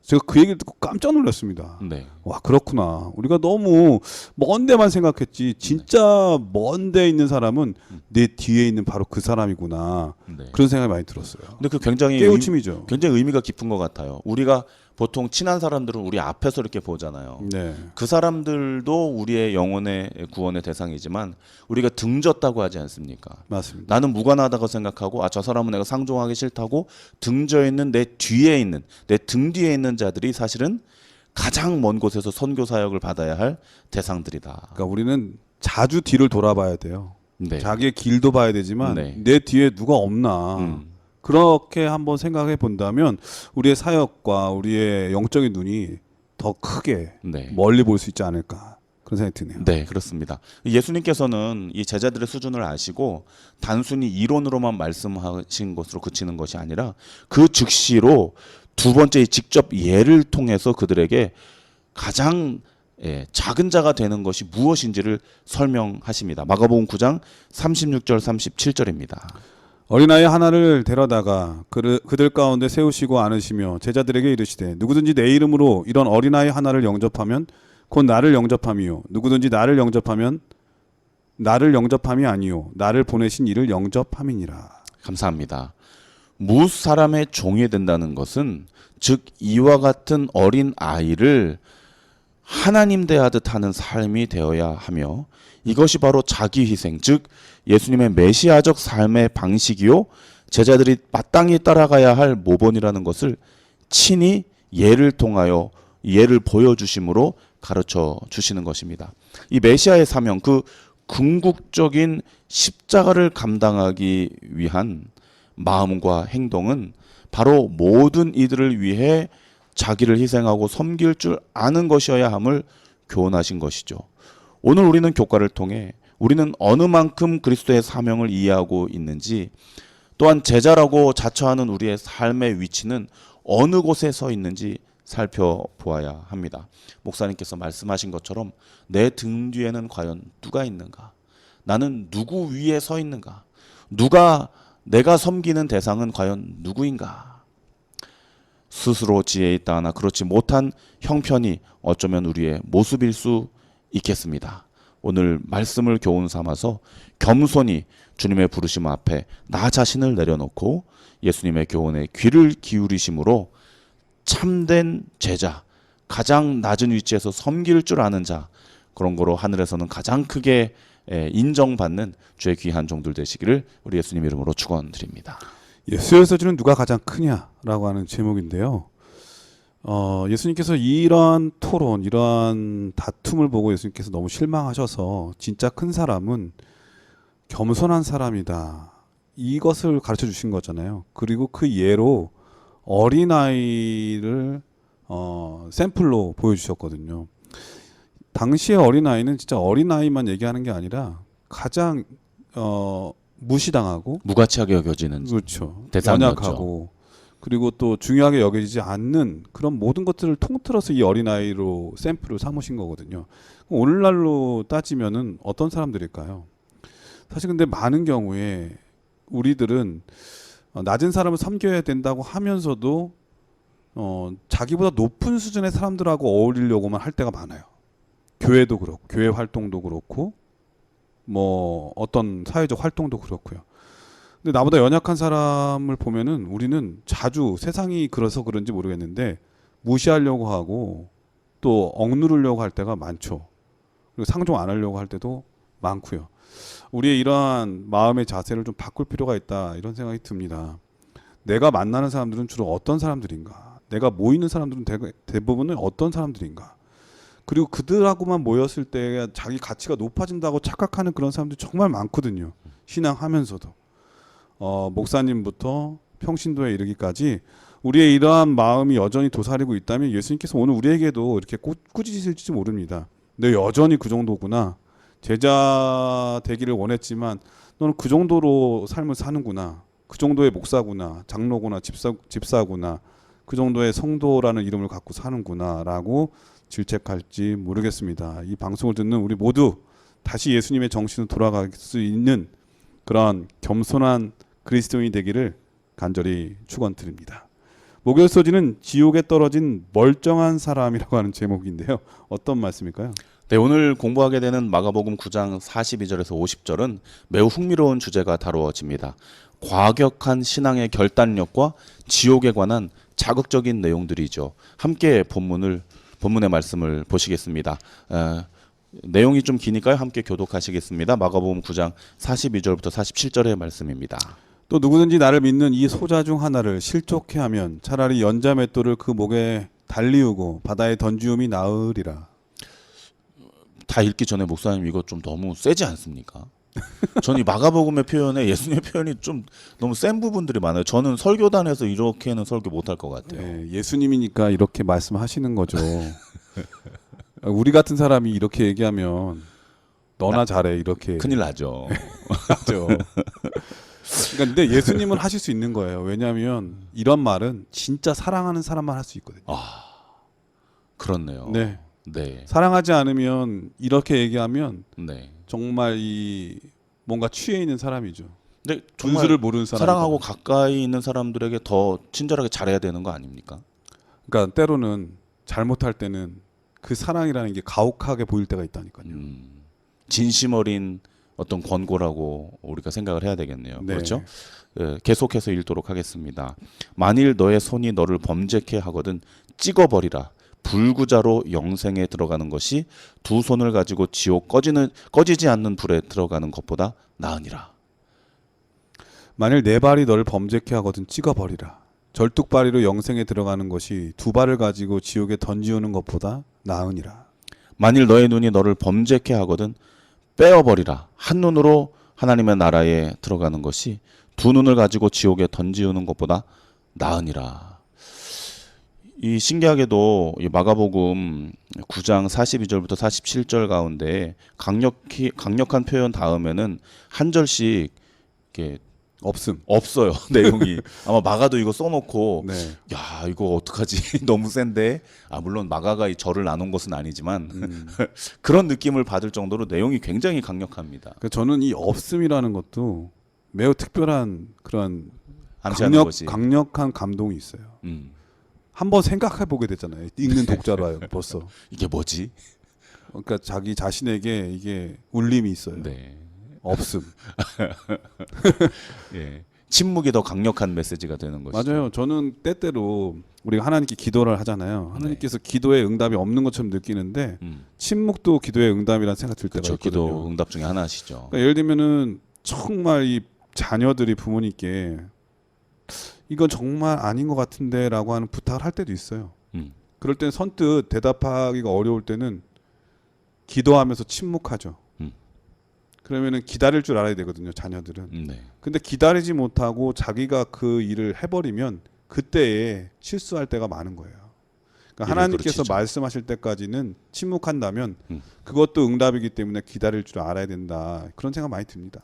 Speaker 1: 제가 그 얘기를 듣고 깜짝 놀랐습니다.
Speaker 2: 네.
Speaker 1: 와, 그렇구나. 우리가 너무 먼 데만 생각했지 진짜 먼 데 있는 사람은 내 뒤에 있는 바로 그 사람이구나.
Speaker 2: 네.
Speaker 1: 그런 생각이 많이 들었어요.
Speaker 2: 근데 그 굉장히
Speaker 1: 깨우침이죠.
Speaker 2: 굉장히 의미가 깊은 것 같아요. 우리가 보통 친한 사람들은 우리 앞에서 이렇게 보잖아요.
Speaker 1: 네.
Speaker 2: 그 사람들도 우리의 영혼의 구원의 대상이지만 우리가 등졌다고 하지 않습니까?
Speaker 1: 맞습니다.
Speaker 2: 나는 무관하다고 생각하고 저 사람은 내가 상종하기 싫다고 등져 있는 내 뒤에 있는 내 등 뒤에 있는 자들이 사실은 가장 먼 곳에서 선교 사역을 받아야 할 대상들이다.
Speaker 1: 그러니까 우리는 자주 뒤를 돌아봐야 돼요.
Speaker 2: 네.
Speaker 1: 자기의 길도 봐야 되지만
Speaker 2: 네.
Speaker 1: 내 뒤에 누가 없나. 그렇게 한번 생각해 본다면 우리의 사역과 우리의 영적인 눈이 더 크게
Speaker 2: 네.
Speaker 1: 멀리 볼 수 있지 않을까 그런 생각이 드네요.
Speaker 2: 네, 그렇습니다. 예수님께서는 이 제자들의 수준을 아시고 단순히 이론으로만 말씀하신 것으로 그치는 것이 아니라 그 즉시로 두 번째 직접 예를 통해서 그들에게 가장 작은 자가 되는 것이 무엇인지를 설명하십니다. 마가복음 9장 36절 37절입니다.
Speaker 1: 어린아이 하나를 데려다가 그들 가운데 세우시고 안으시며 제자들에게 이르시되 누구든지 내 이름으로 이런 어린아이 하나를 영접하면 곧 나를 영접함이요 누구든지 나를 영접하면 나를 영접함이 아니요 나를 보내신 이를 영접함이니라.
Speaker 2: 감사합니다. 무엇 사람의 종이 된다는 것은 즉 이와 같은 어린 아이를 하나님 대하듯 하는 삶이 되어야 하며, 이것이 바로 자기 희생 즉 예수님의 메시아적 삶의 방식이요 제자들이 마땅히 따라가야 할 모본이라는 것을 친히 예를 통하여 예를 보여주심으로 가르쳐 주시는 것입니다. 이 메시아의 사명, 그 궁극적인 십자가를 감당하기 위한 마음과 행동은 바로 모든 이들을 위해 자기를 희생하고 섬길 줄 아는 것이어야 함을 교훈하신 것이죠. 오늘 우리는 교과를 통해 우리는 어느 만큼 그리스도의 사명을 이해하고 있는지, 또한 제자라고 자처하는 우리의 삶의 위치는 어느 곳에 서 있는지 살펴보아야 합니다. 목사님께서 말씀하신 것처럼 내 등 뒤에는 과연 누가 있는가? 나는 누구 위에 서 있는가? 내가 섬기는 대상은 과연 누구인가? 스스로 지혜 있다 하나 그렇지 못한 형편이 어쩌면 우리의 모습일 수 있겠습니다. 오늘 말씀을 교훈 삼아서 겸손히 주님의 부르심 앞에 나 자신을 내려놓고 예수님의 교훈에 귀를 기울이심으로 참된 제자, 가장 낮은 위치에서 섬길 줄 아는 자, 그런 거로 하늘에서는 가장 크게 인정받는 주의 귀한 종들 되시기를 우리 예수님 이름으로 축원드립니다.
Speaker 1: 예수에서 주는 누가 가장 크냐라고 하는 제목인데요. 예수님께서 이러한 토론, 이러한 다툼을 보고 예수님께서 너무 실망하셔서 진짜 큰 사람은 겸손한 사람이다. 이것을 가르쳐 주신 거잖아요. 그리고 그 예로 어린아이를 샘플로 보여주셨거든요. 당시의 어린아이는 진짜 어린아이만 얘기하는 게 아니라 가장 무시당하고
Speaker 2: 무가치하게 여겨지는
Speaker 1: 그렇죠.
Speaker 2: 대상이었죠.
Speaker 1: 연약하고 그리고 또 중요하게 여겨지지 않는 그런 모든 것들을 통틀어서 이 어린아이로 샘플을 삼으신 거거든요. 오늘날로 따지면은 어떤 사람들일까요? 사실 근데 많은 경우에 우리들은 낮은 사람을 섬겨야 된다고 하면서도 자기보다 높은 수준의 사람들하고 어울리려고만 할 때가 많아요. 교회도 그렇고 교회 활동도 그렇고 뭐 어떤 사회적 활동도 그렇고요. 근데 나보다 연약한 사람을 보면은 우리는 자주 세상이 그래서 그런지 모르겠는데 무시하려고 하고 또 억누르려고 할 때가 많죠. 그리고 상종 안 하려고 할 때도 많고요. 우리의 이러한 마음의 자세를 좀 바꿀 필요가 있다 이런 생각이 듭니다. 내가 만나는 사람들은 주로 어떤 사람들인가? 내가 모이는 사람들은 대부분은 어떤 사람들인가? 그리고 그들하고만 모였을 때 자기 가치가 높아진다고 착각하는 그런 사람들이 정말 많거든요. 신앙하면서도. 목사님부터 평신도에 이르기까지 우리의 이러한 마음이 여전히 도사리고 있다면 예수님께서 오늘 우리에게도 이렇게 꾸짖으실지 모릅니다. 너 여전히 그 정도구나. 제자 되기를 원했지만 너는 그 정도로 삶을 사는구나. 그 정도의 목사구나. 장로구나. 집사구나. 그 정도의 성도라는 이름을 갖고 사는구나 라고 질책할지 모르겠습니다. 이 방송을 듣는 우리 모두 다시 예수님의 정신으로 돌아갈 수 있는 그런 겸손한 그리스도인이 되기를 간절히 축원드립니다. 목요일 소지는 지옥에 떨어진 멀쩡한 사람이라고 하는 제목인데요. 어떤 말씀일까요?
Speaker 2: 네, 오늘 공부하게 되는 마가복음 9장 42절에서 50절은 매우 흥미로운 주제가 다루어집니다. 과격한 신앙의 결단력과 지옥에 관한 자극적인 내용들이죠. 함께 본문의 말씀을 보시겠습니다. 내용이 좀 기니까요. 함께 교독하시겠습니다. 마가복음 9장 42절부터 47절의 말씀입니다.
Speaker 1: 또 누구든지 나를 믿는 이 소자 중 하나를 실족해 하면 차라리 연자 맷돌을 그 목에 달리우고 바다에 던지움이 나으리라.
Speaker 2: 다 읽기 전에 목사님 이거 좀 너무 세지 않습니까? 저는 이 마가복음의 표현에 예수님의 표현이 좀 너무 센 부분들이 많아요. 저는 설교단에서 이렇게는 설교 못할 것 같아요.
Speaker 1: 네, 예수님이니까 이렇게 말씀하시는 거죠. 우리 같은 사람이 이렇게 얘기하면 너나 잘해 이렇게
Speaker 2: 큰일 나죠.
Speaker 1: 하죠. 그러니까 근데 예수님은 하실 수 있는 거예요. 왜냐하면 이런 말은 진짜 사랑하는 사람만 할 수 있거든요.
Speaker 2: 그렇네요.
Speaker 1: 네.
Speaker 2: 네.
Speaker 1: 사랑하지 않으면 이렇게 얘기하면
Speaker 2: 네.
Speaker 1: 정말 이 뭔가 취해 있는 사람이죠.
Speaker 2: 근데 정말
Speaker 1: 분수를 모르는 사람.
Speaker 2: 사랑하고 가까이 있는 사람들에게 더 친절하게 잘해야 되는 거 아닙니까?
Speaker 1: 그러니까 때로는 잘못할 때는 그 사랑이라는 게 가혹하게 보일 때가 있다니까요.
Speaker 2: 진심 어린 어떤 권고라고 우리가 생각을 해야 되겠네요.
Speaker 1: 네.
Speaker 2: 그렇죠? 계속해서 읽도록 하겠습니다. 만일 너의 손이 너를 범죄케 하거든 찍어버리라. 불구자로 영생에 들어가는 것이 두 손을 가지고 지옥 꺼지지 않는 불에 들어가는 것보다 나으니라.
Speaker 1: 만일 네 발이 너를 범죄케 하거든 찍어버리라. 절뚝발이로 영생에 들어가는 것이 두 발을 가지고 지옥에 던지우는 것보다 나으니라.
Speaker 2: 만일 너의 눈이 너를 범죄케 하거든 빼어버리라. 한 눈으로 하나님의 나라에 들어가는 것이 두 눈을 가지고 지옥에 던지우는 것보다 나으니라. 이 신기하게도 이 마가복음 9장 42절부터 47절 가운데 강력한 표현 다음에는 한 절씩 이렇게
Speaker 1: 없음.
Speaker 2: 없어요. 내용이. 아마 마가도 이거 써놓고
Speaker 1: 네.
Speaker 2: 야 이거 어떡하지? 너무 센데. 물론 마가가 이 절을 나눈 것은 아니지만 그런 느낌을 받을 정도로 내용이 굉장히 강력합니다.
Speaker 1: 그러니까 저는 이 없음이라는 것도 매우 특별한 그런
Speaker 2: 암시하는 것이.
Speaker 1: 강력한 감동이 있어요. 한번 생각해 보게 되잖아요. 읽는 독자로 벌써.
Speaker 2: 이게 뭐지?
Speaker 1: 그러니까 자기 자신에게 이게 울림이 있어요.
Speaker 2: 네.
Speaker 1: 없음.
Speaker 2: 예. 침묵이 더 강력한 메시지가 되는 것이죠.
Speaker 1: 맞아요. 저는 때때로 우리가 하나님께 기도를 하잖아요. 하나님께서 기도에 응답이 없는 것처럼 느끼는데 침묵도 기도의 응답이라는 생각 들 때가
Speaker 2: 그렇죠.
Speaker 1: 있거든요.
Speaker 2: 기도 응답 중에 하나시죠.
Speaker 1: 그러니까 예를 들면은 정말 이 자녀들이 부모님께 이건 정말 아닌 것 같은데라고 하는 부탁을 할 때도 있어요. 그럴 때는 선뜻 대답하기가 어려울 때는 기도하면서 침묵하죠. 그러면은 기다릴 줄 알아야 되거든요, 자녀들은.
Speaker 2: 네.
Speaker 1: 근데 기다리지 못하고 자기가 그 일을 해버리면 그때에 실수할 때가 많은 거예요. 그러니까 하나님께서
Speaker 2: 그르치죠.
Speaker 1: 말씀하실 때까지는 침묵한다면 그것도 응답이기 때문에 기다릴 줄 알아야 된다. 그런 생각 많이 듭니다.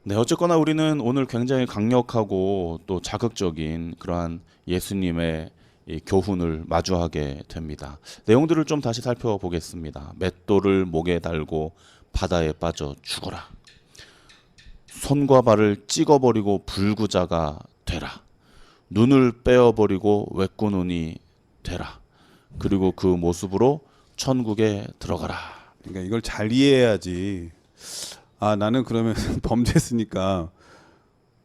Speaker 2: 네, 어쨌거나 우리는 오늘 굉장히 강력하고 또 자극적인 그러한 예수님의 이 교훈을 마주하게 됩니다. 내용들을 좀 다시 살펴보겠습니다. 맷돌을 목에 달고 바다에 빠져 죽어라. 손과 발을 찍어버리고 불구자가 되라. 눈을 빼어버리고 외꾸눈이 되라. 그리고 그 모습으로 천국에 들어가라.
Speaker 1: 그러니까 이걸 잘 이해해야지. 나는 그러면 범죄했으니까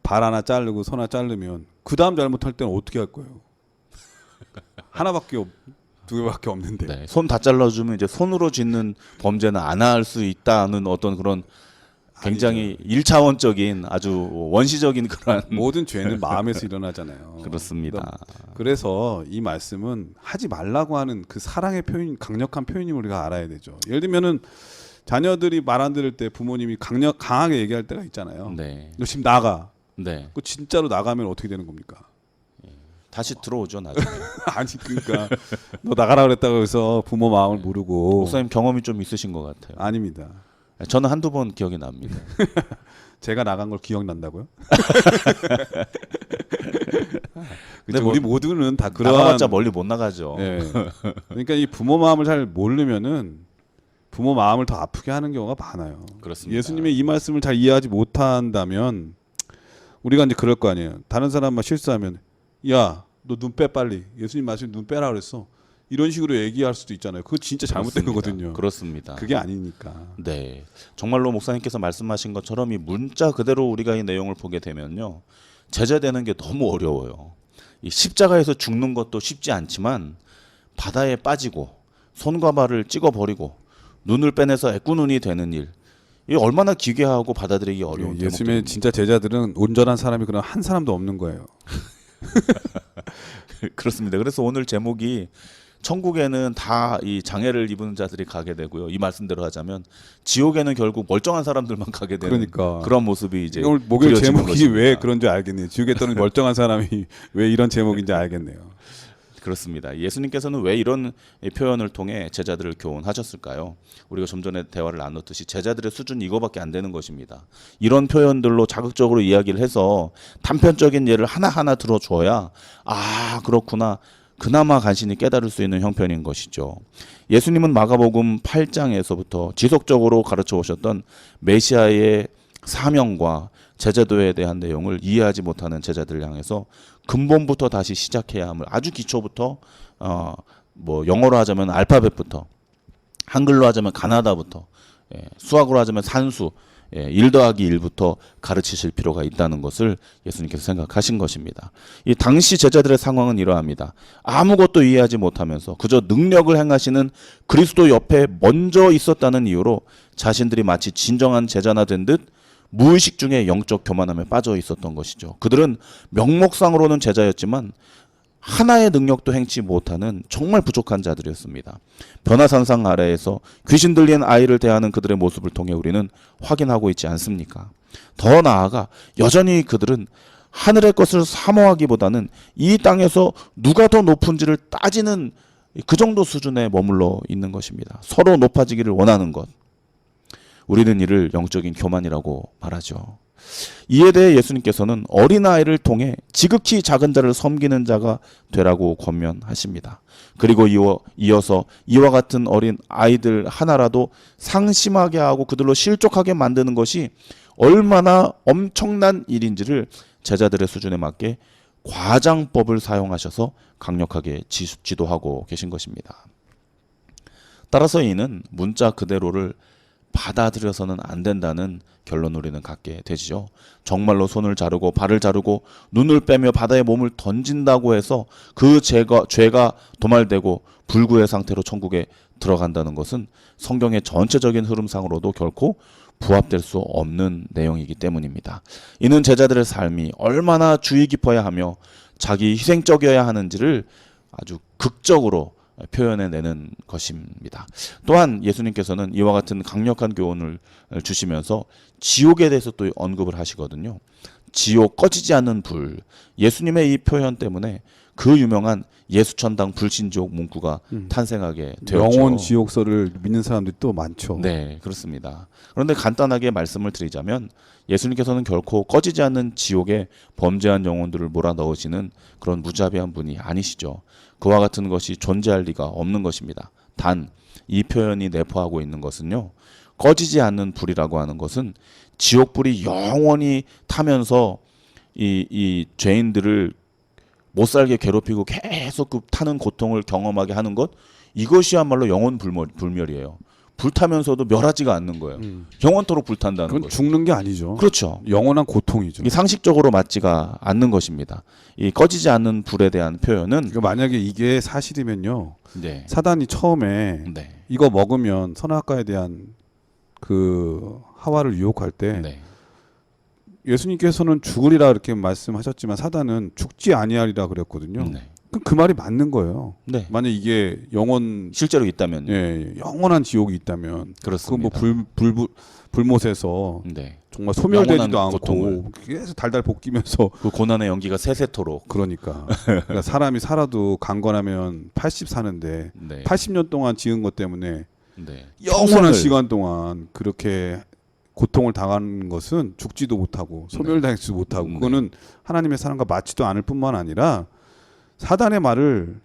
Speaker 1: 발 하나 자르고 손 하나 자르면 그 다음 잘못할 때는 어떻게 할 거예요? 두 개밖에 없는데.
Speaker 2: 네, 손 다 잘라주면 이제 손으로 짓는 범죄는 안 할 수 있다는 어떤 그런 굉장히 일차원적인 아주 원시적인 그런
Speaker 1: 모든 죄는 마음에서 일어나잖아요.
Speaker 2: 그렇습니다.
Speaker 1: 그래서 이 말씀은 하지 말라고 하는 그 사랑의 표현, 강력한 표현임을 우리가 알아야 되죠. 예를 들면은 자녀들이 말 안 들을 때 부모님이 강하게 얘기할 때가 있잖아요.
Speaker 2: 네,
Speaker 1: 너 지금 나가.
Speaker 2: 네.
Speaker 1: 그 진짜로 나가면 어떻게 되는 겁니까?
Speaker 2: 다시 들어오죠 나중에.
Speaker 1: 아니 그러니까 너 나가라 그랬다고 해서 부모 마음을 모르고.
Speaker 2: 목사님 경험이 좀 있으신 것 같아요.
Speaker 1: 아닙니다.
Speaker 2: 저는 한두 번 기억이 납니다.
Speaker 1: 제가 나간 걸 기억난다고요?
Speaker 2: 근데
Speaker 1: 우리 모두는 다 그런.
Speaker 2: 나가봤자 멀리 못 나가죠.
Speaker 1: 예. 그러니까 이 부모 마음을 잘 모르면은 부모 마음을 더 아프게 하는 경우가 많아요.
Speaker 2: 그렇습니다.
Speaker 1: 예수님의 이 말씀을 잘 이해하지 못한다면 우리가 이제 그럴 거 아니에요. 다른 사람만 실수하면 야, 너 눈 빼 빨리. 예수님 말씀 눈 빼라 그랬어. 이런 식으로 얘기할 수도 있잖아요. 그거 진짜 잘못된 거거든요.
Speaker 2: 그렇습니다.
Speaker 1: 그게 아니니까.
Speaker 2: 네, 정말로 목사님께서 말씀하신 것처럼 이 문자 그대로 우리가 이 내용을 보게 되면요, 제재되는 게 너무 어려워요. 이 십자가에서 죽는 것도 쉽지 않지만 바다에 빠지고 손과 발을 찍어버리고 눈을 빼내서 애꾸눈이 되는 일, 이 얼마나 기괴하고 받아들이기 어려운
Speaker 1: 예수님의
Speaker 2: 대목들입니다.
Speaker 1: 진짜 제자들은 온전한 사람이 그런 한 사람도 없는 거예요.
Speaker 2: 그렇습니다. 그래서 오늘 제목이 천국에는 다 이 장애를 입은 자들이 가게 되고요. 이 말씀대로 하자면 지옥에는 결국 멀쩡한 사람들만 가게 되는
Speaker 1: 그러니까.
Speaker 2: 그런 모습이 이제
Speaker 1: 오늘 목요일
Speaker 2: 그려지는
Speaker 1: 제목이
Speaker 2: 것입니다.
Speaker 1: 왜 그런지 알겠네요. 지옥에 떠는 멀쩡한 사람이 왜 이런 제목인지 알겠네요.
Speaker 2: 그렇습니다. 예수님께서는 왜 이런 표현을 통해 제자들을 교훈하셨을까요? 우리가 좀 전에 대화를 나눴듯이 제자들의 수준이 이거밖에 안 되는 것입니다. 이런 표현들로 자극적으로 이야기를 해서 단편적인 예를 하나하나 들어줘야 그렇구나. 그나마 간신히 깨달을 수 있는 형편인 것이죠. 예수님은 마가복음 8장에서부터 지속적으로 가르쳐 오셨던 메시아의 사명과 제자도에 대한 내용을 이해하지 못하는 제자들을 향해서 근본부터 다시 시작해야 함을, 아주 기초부터 영어로 하자면 알파벳부터, 한글로 하자면 가나다부터, 수학으로 하자면 산수, 1 더하기 1부터 가르치실 필요가 있다는 것을 예수님께서 생각하신 것입니다. 이 당시 제자들의 상황은 이러합니다. 아무것도 이해하지 못하면서 그저 능력을 행하시는 그리스도 옆에 먼저 있었다는 이유로 자신들이 마치 진정한 제자나 된 듯 무의식 중에 영적 교만함에 빠져 있었던 것이죠. 그들은 명목상으로는 제자였지만 하나의 능력도 행치 못하는 정말 부족한 자들이었습니다. 변화산상 아래에서 귀신 들린 아이를 대하는 그들의 모습을 통해 우리는 확인하고 있지 않습니까? 더 나아가 여전히 그들은 하늘의 것을 사모하기보다는 이 땅에서 누가 더 높은지를 따지는 그 정도 수준에 머물러 있는 것입니다. 서로 높아지기를 원하는 것. 우리는 이를 영적인 교만이라고 말하죠. 이에 대해 예수님께서는 어린아이를 통해 지극히 작은 자를 섬기는 자가 되라고 권면하십니다. 그리고 이어서 이와 같은 어린 아이들 하나라도 상심하게 하고 그들로 실족하게 만드는 것이 얼마나 엄청난 일인지를 제자들의 수준에 맞게 과장법을 사용하셔서 강력하게 지도하고 계신 것입니다. 따라서 이는 문자 그대로를 받아들여서는 안 된다는 결론을 우리는 갖게 되지요. 정말로 손을 자르고 발을 자르고 눈을 빼며 바다에 몸을 던진다고 해서 그 죄가 도말되고 불구의 상태로 천국에 들어간다는 것은 성경의 전체적인 흐름상으로도 결코 부합될 수 없는 내용이기 때문입니다. 이는 제자들의 삶이 얼마나 주의 깊어야 하며 자기 희생적이어야 하는지를 아주 극적으로 표현해내는 것입니다. 또한 예수님께서는 이와 같은 강력한 교훈을 주시면서 지옥에 대해서 또 언급을 하시거든요. 지옥, 꺼지지 않는 불. 예수님의 이 표현 때문에 그 유명한 예수천당 불신지옥 문구가 탄생하게 되었죠.
Speaker 1: 영혼 지옥설을 믿는 사람들이 또 많죠.
Speaker 2: 네, 그렇습니다. 그런데 간단하게 말씀을 드리자면 예수님께서는 결코 꺼지지 않는 지옥에 범죄한 영혼들을 몰아넣으시는 그런 무자비한 분이 아니시죠. 그와 같은 것이 존재할 리가 없는 것입니다. 단 이 표현이 내포하고 있는 것은요, 꺼지지 않는 불이라고 하는 것은 지옥불이 영원히 타면서 이 죄인들을 못살게 괴롭히고 계속 그 타는 고통을 경험하게 하는 것, 이것이야말로 영원 불멸이에요. 불타면서도 멸하지가 않는 거예요. 영원토록 불탄다는
Speaker 1: 그건
Speaker 2: 거죠.
Speaker 1: 죽는 게 아니죠.
Speaker 2: 그렇죠.
Speaker 1: 영원한 고통이죠.
Speaker 2: 이게 상식적으로 맞지가 않는 것입니다. 이 꺼지지 않는 불에 대한 표현은
Speaker 1: 만약에 이게 사실이면요,
Speaker 2: 네.
Speaker 1: 사단이 처음에
Speaker 2: 네.
Speaker 1: 이거 먹으면 선악과에 대한 그 하와를 유혹할 때
Speaker 2: 네.
Speaker 1: 예수님께서는 죽으리라 이렇게 말씀하셨지만 사단은 죽지 아니하리라 그랬거든요.
Speaker 2: 네.
Speaker 1: 그 말이 맞는 거예요.
Speaker 2: 네.
Speaker 1: 만약 이게 영원,
Speaker 2: 실제로 있다면
Speaker 1: 영원한 지옥이 있다면
Speaker 2: 그렇습니다.
Speaker 1: 그뭐 불못에서
Speaker 2: 네.
Speaker 1: 정말 소멸되지도
Speaker 2: 영원한
Speaker 1: 않고
Speaker 2: 고통을.
Speaker 1: 계속 달달 볶이면서
Speaker 2: 그 고난의 연기가 세세토록.
Speaker 1: 그러니까 사람이 살아도 강건하면 80 사는데
Speaker 2: 네.
Speaker 1: 80년 동안 지은 것 때문에
Speaker 2: 네.
Speaker 1: 영원한
Speaker 2: 평생을-
Speaker 1: 시간 동안 그렇게 고통을 당하는 것은 죽지도 못하고 소멸당하지도 못하고
Speaker 2: 네.
Speaker 1: 그거는 하나님의 사랑과 맞지도 않을 뿐만 아니라 사단의 말을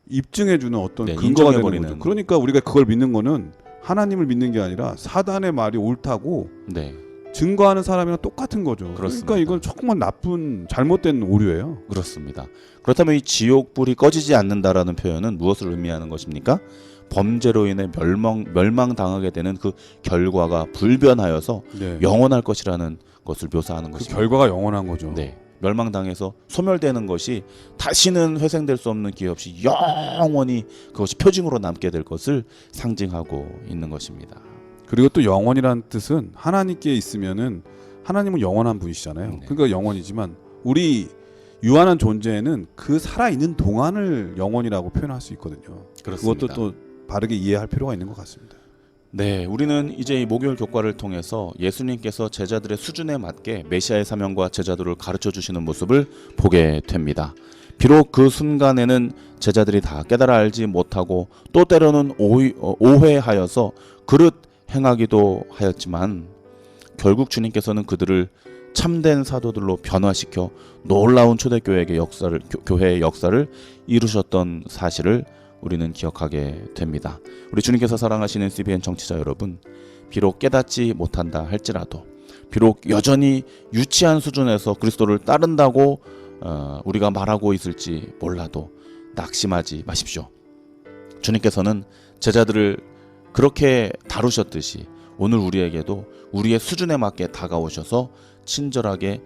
Speaker 1: 입증해주는 어떤
Speaker 2: 네,
Speaker 1: 근거가 되는
Speaker 2: 인정해버리는.
Speaker 1: 거죠. 그러니까 우리가 그걸 믿는 거는 하나님을 믿는 게 아니라 사단의 말이 옳다고
Speaker 2: 네.
Speaker 1: 증거하는 사람이랑 똑같은 거죠.
Speaker 2: 그렇습니다.
Speaker 1: 그러니까 이건 정말 나쁜 잘못된 오류예요.
Speaker 2: 그렇습니다. 그렇다면 이 지옥불이 꺼지지 않는다라는 표현은 무엇을 의미하는 것입니까? 범죄로 인해 멸망당하게 되는 그 결과가 불변하여서
Speaker 1: 네.
Speaker 2: 영원할 것이라는 것을 묘사하는
Speaker 1: 그
Speaker 2: 것입니다.
Speaker 1: 결과가 영원한 거죠.
Speaker 2: 네. 멸망당해서 소멸되는 것이 다시는 회생될 수 없는 기회 없이 영원히 그것이 표징으로 남게 될 것을 상징하고 있는 것입니다.
Speaker 1: 그리고 또 영원이라는 뜻은 하나님께 있으면은 하나님은 영원한 분이시잖아요.
Speaker 2: 네.
Speaker 1: 그러니까 영원이지만 우리 유한한 존재는 그 살아있는 동안을 영원이라고 표현할 수 있거든요.
Speaker 2: 그렇습니다.
Speaker 1: 그것도 또 바르게 이해할 필요가 있는 것 같습니다.
Speaker 2: 네, 우리는 이제 이 목요일 교과를 통해서 예수님께서 제자들의 수준에 맞게 메시아의 사명과 제자들을 가르쳐 주시는 모습을 보게 됩니다. 비록 그 순간에는 제자들이 다 깨달아 알지 못하고 또 때로는 오해하여서 그릇 행하기도 하였지만 결국 주님께서는 그들을 참된 사도들로 변화시켜 놀라운 초대교회의 교회의 역사를 이루셨던 사실을 우리는 기억하게 됩니다. 우리 주님께서 사랑하시는 CBN 청취자 여러분, 비록 깨닫지 못한다 할지라도, 비록 여전히 유치한 수준에서 그리스도를 따른다고 우리가 말하고 있을지 몰라도 낙심하지 마십시오. 주님께서는 제자들을 그렇게 다루셨듯이 오늘 우리에게도 우리의 수준에 맞게 다가오셔서 친절하게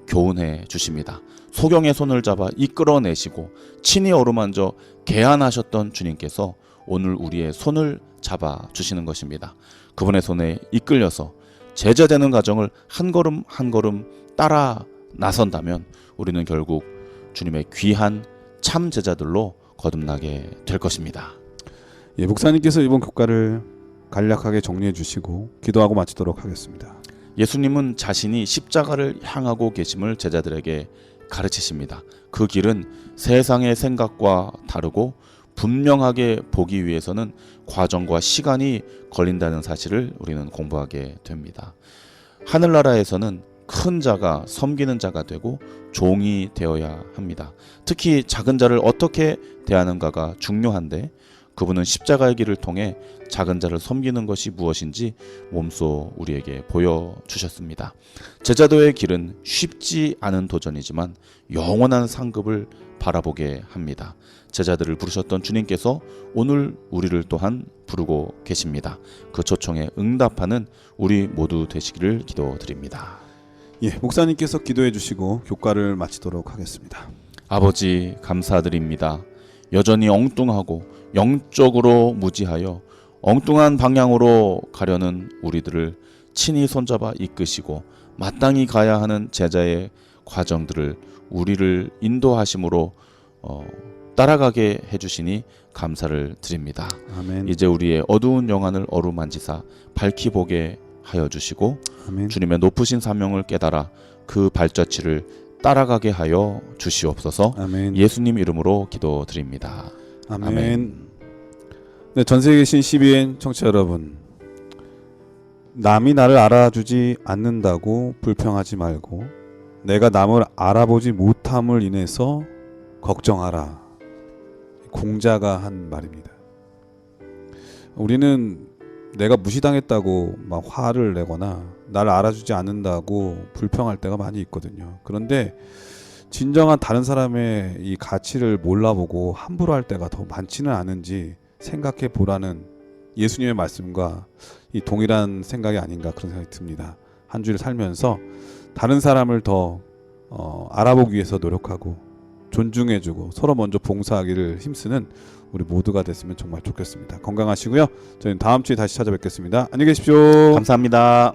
Speaker 2: 교훈해 주십니다. 소경의 손을 잡아 이끌어내시고 친히 어루만져 계한하셨던 주님께서 오늘 우리의 손을 잡아 주시는 것입니다. 그분의 손에 이끌려서 제자되는 과정을 한 걸음 한 걸음 따라 나선다면 우리는 결국 주님의 귀한 참 제자들로 거듭나게 될 것입니다.
Speaker 1: 예, 목사님께서 이번 교과를 간략하게 정리해 주시고 기도하고 마치도록 하겠습니다.
Speaker 2: 예수님은 자신이 십자가를 향하고 계심을 제자들에게 가르치십니다. 그 길은 세상의 생각과 다르고 분명하게 보기 위해서는 과정과 시간이 걸린다는 사실을 우리는 공부하게 됩니다. 하늘나라에서는 큰 자가 섬기는 자가 되고 종이 되어야 합니다. 특히 작은 자를 어떻게 대하는가가 중요한데 그분은 십자가의 길을 통해 작은 자를 섬기는 것이 무엇인지 몸소 우리에게 보여주셨습니다. 제자도의 길은 쉽지 않은 도전이지만 영원한 상급을 바라보게 합니다. 제자들을 부르셨던 주님께서 오늘 우리를 또한 부르고 계십니다. 그 초청에 응답하는 우리 모두 되시기를 기도드립니다.
Speaker 1: 예, 목사님께서 기도해 주시고 교과를 마치도록 하겠습니다.
Speaker 2: 아버지 감사드립니다. 여전히 엉뚱하고 영적으로 무지하여 엉뚱한 방향으로 가려는 우리들을 친히 손잡아 이끄시고 마땅히 가야 하는 제자의 과정들을 우리를 인도하심으로 따라가게 해주시니 감사를 드립니다.
Speaker 1: 아멘.
Speaker 2: 이제 우리의 어두운 영안을 어루만지사 밝히 보게 하여 주시고
Speaker 1: 아멘.
Speaker 2: 주님의 높으신 사명을 깨달아 그 발자취를 따라가게 하여 주시옵소서.
Speaker 1: 아멘.
Speaker 2: 예수님 이름으로 기도드립니다.
Speaker 1: 아멘.
Speaker 2: 아멘.
Speaker 1: 네, 전세에 계신 CBN 청취자 여러분, 남이 나를 알아주지 않는다고 불평하지 말고 내가 남을 알아보지 못함을 인해서 걱정하라. 공자가 한 말입니다. 우리는 내가 무시당했다고 막 화를 내거나 나를 알아주지 않는다고 불평할 때가 많이 있거든요. 그런데 진정한 다른 사람의 이 가치를 몰라보고 함부로 할 때가 더 많지는 않은지 생각해 보라는 예수님의 말씀과 이 동일한 생각이 아닌가 그런 생각이 듭니다. 한 주를 살면서 다른 사람을 더 알아보기 위해서 노력하고 존중해주고 서로 먼저 봉사하기를 힘쓰는 우리 모두가 됐으면 정말 좋겠습니다. 건강하시고요. 저희는 다음 주에 다시 찾아뵙겠습니다. 안녕히 계십시오.
Speaker 2: 감사합니다.